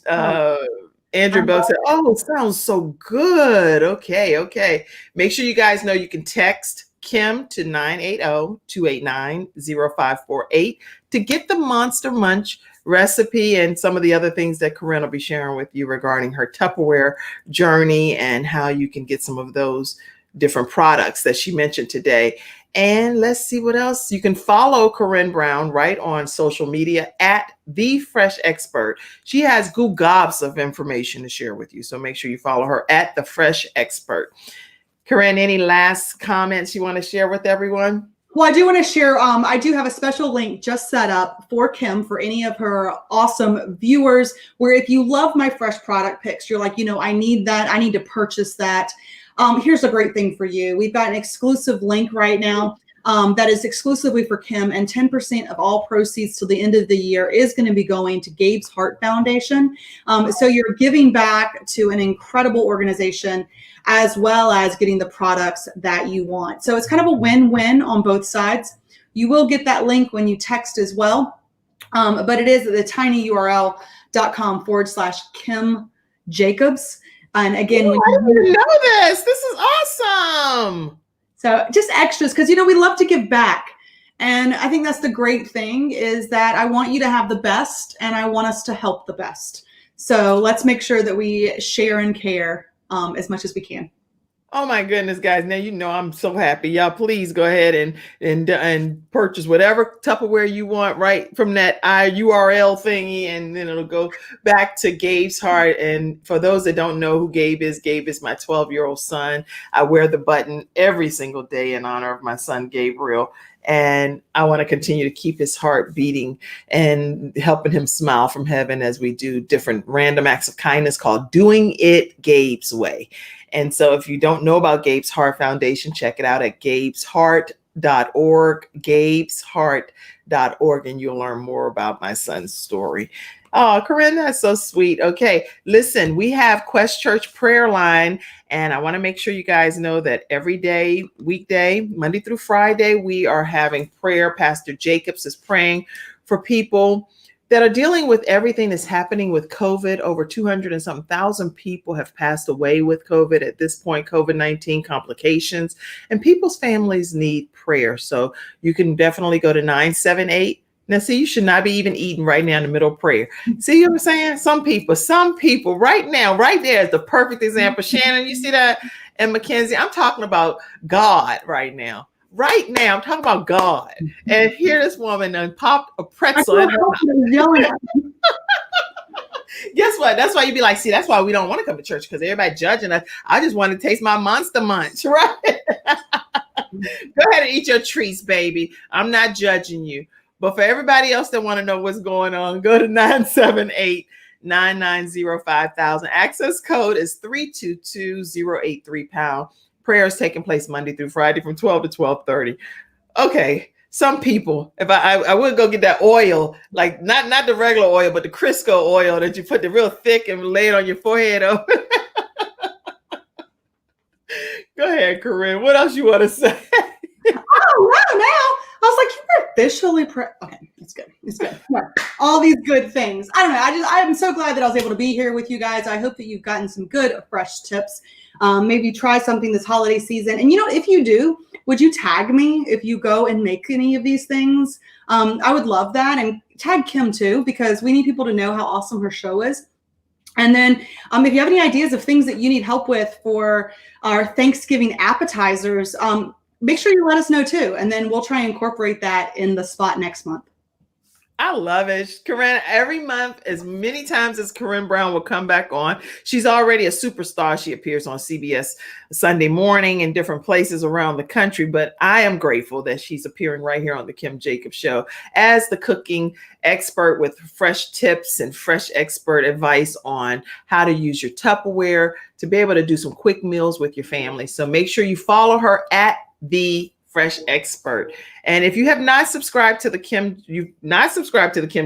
Andrea Belk said, oh, it sounds so good. Okay. Make sure you guys know you can text Kim to 980-289-0548 to get the Monster Munch recipe and some of the other things that Corinne will be sharing with you regarding her Tupperware journey and how you can get some of those different products that she mentioned today. And let's see what else. You can follow Corinne Brown right on social media at The Fresh Expert. She has gobs of information to share with you. So make sure you follow her at The Fresh Expert. Corinne, any last comments you want to share with everyone? Well, I do want to share, I do have a special link just set up for Kim for any of her awesome viewers, where if you love my fresh product picks, you're like, I need that. I need to purchase that. Here's a great thing for you. We've got an exclusive link right now that is exclusively for Kim, and 10% of all proceeds till the end of the year is going to be going to Gabe's Heart Foundation. So you're giving back to an incredible organization, as well as getting the products that you want. So it's kind of a win-win on both sides. You will get that link when you text as well. But it is at the tinyurl.com/Kim Jacobs. And again, I didn't even know this. This is awesome. So just extras, because, we love to give back. And I think that's the great thing, is that I want you to have the best, and I want us to help the best. So let's make sure that we share and care as much as we can. Oh my goodness, guys. Now, I'm so happy. Y'all, please go ahead and purchase whatever Tupperware you want right from that URL thingy, and then it'll go back to Gabe's Heart. And for those that don't know who Gabe is my 12-year-old son. I wear the button every single day in honor of my son, Gabriel. And I want to continue to keep his heart beating and helping him smile from heaven as we do different random acts of kindness called Doing It Gabe's Way. And so if you don't know about Gabe's Heart Foundation, check it out at gabesheart.org, gabesheart.org, and you'll learn more about my son's story. Oh, Corinne, that's so sweet. Okay, listen, we have Quest Church Prayer Line, and I want to make sure you guys know that every day, weekday, Monday through Friday, we are having prayer. Pastor Jacobs is praying for people that are dealing with everything that's happening with COVID. Over 200 and something thousand people have passed away with COVID at this point, COVID-19 complications, and people's families need prayer. So you can definitely go to 978. Now, see, you should not be even eating right now in the middle of prayer. See what I'm saying? Some people right now, right there is the perfect example. Shannon, you see that? And Mackenzie, I'm talking about God right now. Right now, I'm talking about God. And here this woman done popped a pretzel in her mouth. Guess what? That's why you be like, see, that's why we don't want to come to church, because everybody judging us. I just want to taste my Monster Munch, right? Go ahead and eat your treats, baby. I'm not judging you. But for everybody else that want to know what's going on, go to 978-990-5000. Access code is 322083#. Prayer is taking place Monday through Friday from 12 to 12:30. Okay, some people, if I would go get that oil, like not the regular oil, but the Crisco oil that you put the real thick and lay it on your forehead. Go ahead, Corinne. What else you want to say? Oh, no, now. I was like, you're officially okay, it's good. It's good. All these good things. I don't know. I'm so glad that I was able to be here with you guys. I hope that you've gotten some good, fresh tips. Maybe try something this holiday season. And if you do, would you tag me if you go and make any of these things? I would love that. And tag Kim too, because we need people to know how awesome her show is. And then if you have any ideas of things that you need help with for our Thanksgiving appetizers, make sure you let us know too. And then we'll try and incorporate that in the spot next month. I love it. Corinne, every month, as many times as Corinne Brown will come back on, she's already a superstar. She appears on CBS Sunday morning in different places around the country, but I am grateful that she's appearing right here on the Kim Jacobs Show as the cooking expert with fresh tips and fresh expert advice on how to use your Tupperware to be able to do some quick meals with your family. So make sure you follow her at the Fresh Expert. And if you have not subscribed to the Kim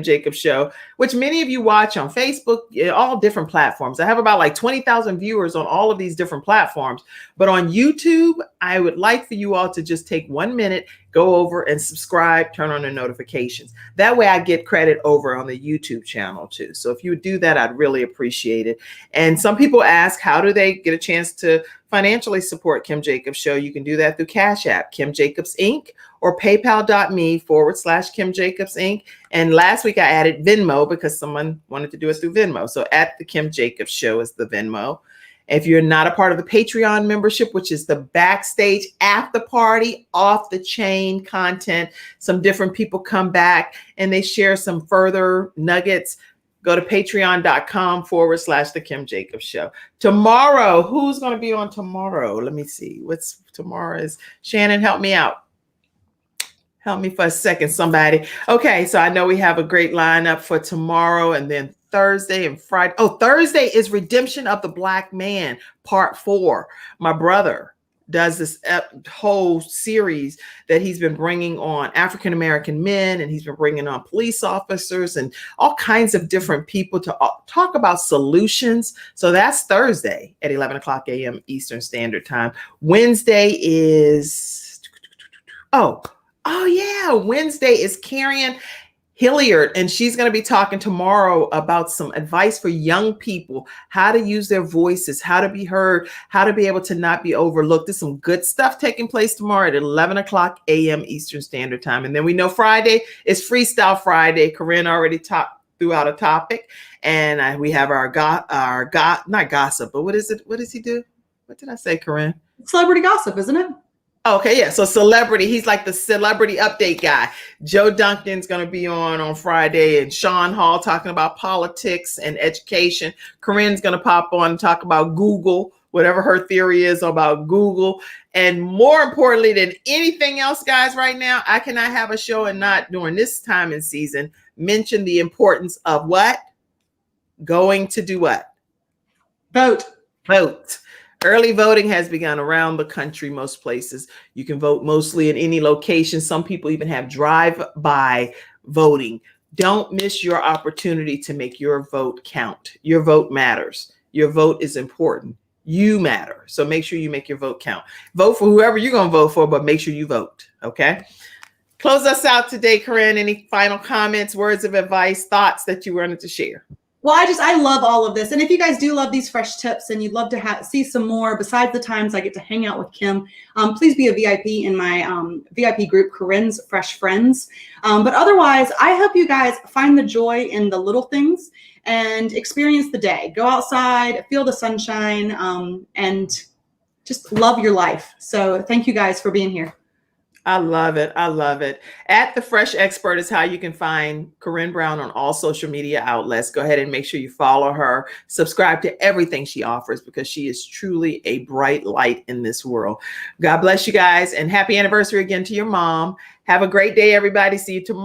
Jacobs Show, which many of you watch on Facebook, all different platforms. I have about like 20,000 viewers on all of these different platforms. But on YouTube, I would like for you all to just take 1 minute, go over and subscribe, turn on the notifications. That way I get credit over on the YouTube channel too. So if you would do that, I'd really appreciate it. And some people ask, how do they get a chance to financially support Kim Jacobs Show? You can do that through Cash App, Kim Jacobs Inc., or paypal.me/Kim Jacobs Inc. And last week I added Venmo because someone wanted to do it through Venmo. So at the Kim Jacobs Show is the Venmo. If you're not a part of the Patreon membership, which is the backstage after party, off the chain content, some different people come back and they share some further nuggets. Go to patreon.com/the Kim Jacobs Show. Tomorrow, who's going to be on tomorrow? Let me see. What's tomorrow is? Shannon, help me out. Help me for a second, somebody. Okay, so I know we have a great lineup for tomorrow and then Thursday and Friday. Oh, Thursday is Redemption of the Black Man, Part 4. My brother does this whole series that he's been bringing on African-American men, and he's been bringing on police officers and all kinds of different people to talk about solutions. So that's Thursday at 11 o'clock a.m. Eastern Standard Time. Wednesday is, Wednesday is Carrion Hilliard, and she's going to be talking tomorrow about some advice for young people, how to use their voices, how to be heard, how to be able to not be overlooked. There's some good stuff taking place tomorrow at 11 o'clock a.m. Eastern Standard Time. And then we know Friday is Freestyle Friday. Corinne already threw out a topic, and we have our not gossip, but what is it? What does he do? What did I say, Corinne? Celebrity gossip, isn't it? Okay, yeah. So celebrity, he's like the celebrity update guy. Joe Duncan's going to be on Friday, and Sean Hall talking about politics and education. Corinne's going to pop on and talk about Google, whatever her theory is about Google. And more importantly than anything else, guys, right now, I cannot have a show and not during this time in season mention the importance of what? Going to do what? Vote. Early voting has begun around the country, most places. You can vote mostly in any location. Some people even have drive-by voting. Don't miss your opportunity to make your vote count. Your vote matters. Your vote is important. You matter. So make sure you make your vote count. Vote for whoever you're going to vote for, but make sure you vote. Okay? Close us out today, Corinne. Any final comments, words of advice, thoughts that you wanted to share? Well, I love all of this. And if you guys do love these fresh tips and you'd love to see some more besides the times I get to hang out with Kim, please be a VIP in my VIP group, Corinne's Fresh Friends. But otherwise, I hope you guys find the joy in the little things and experience the day. Go outside, feel the sunshine, and just love your life. So thank you guys for being here. I love it. I love it. At The Fresh Expert is how you can find Corinne Brown on all social media outlets. Go ahead and make sure you follow her. Subscribe to everything she offers because she is truly a bright light in this world. God bless you guys, and happy anniversary again to your mom. Have a great day, everybody. See you tomorrow.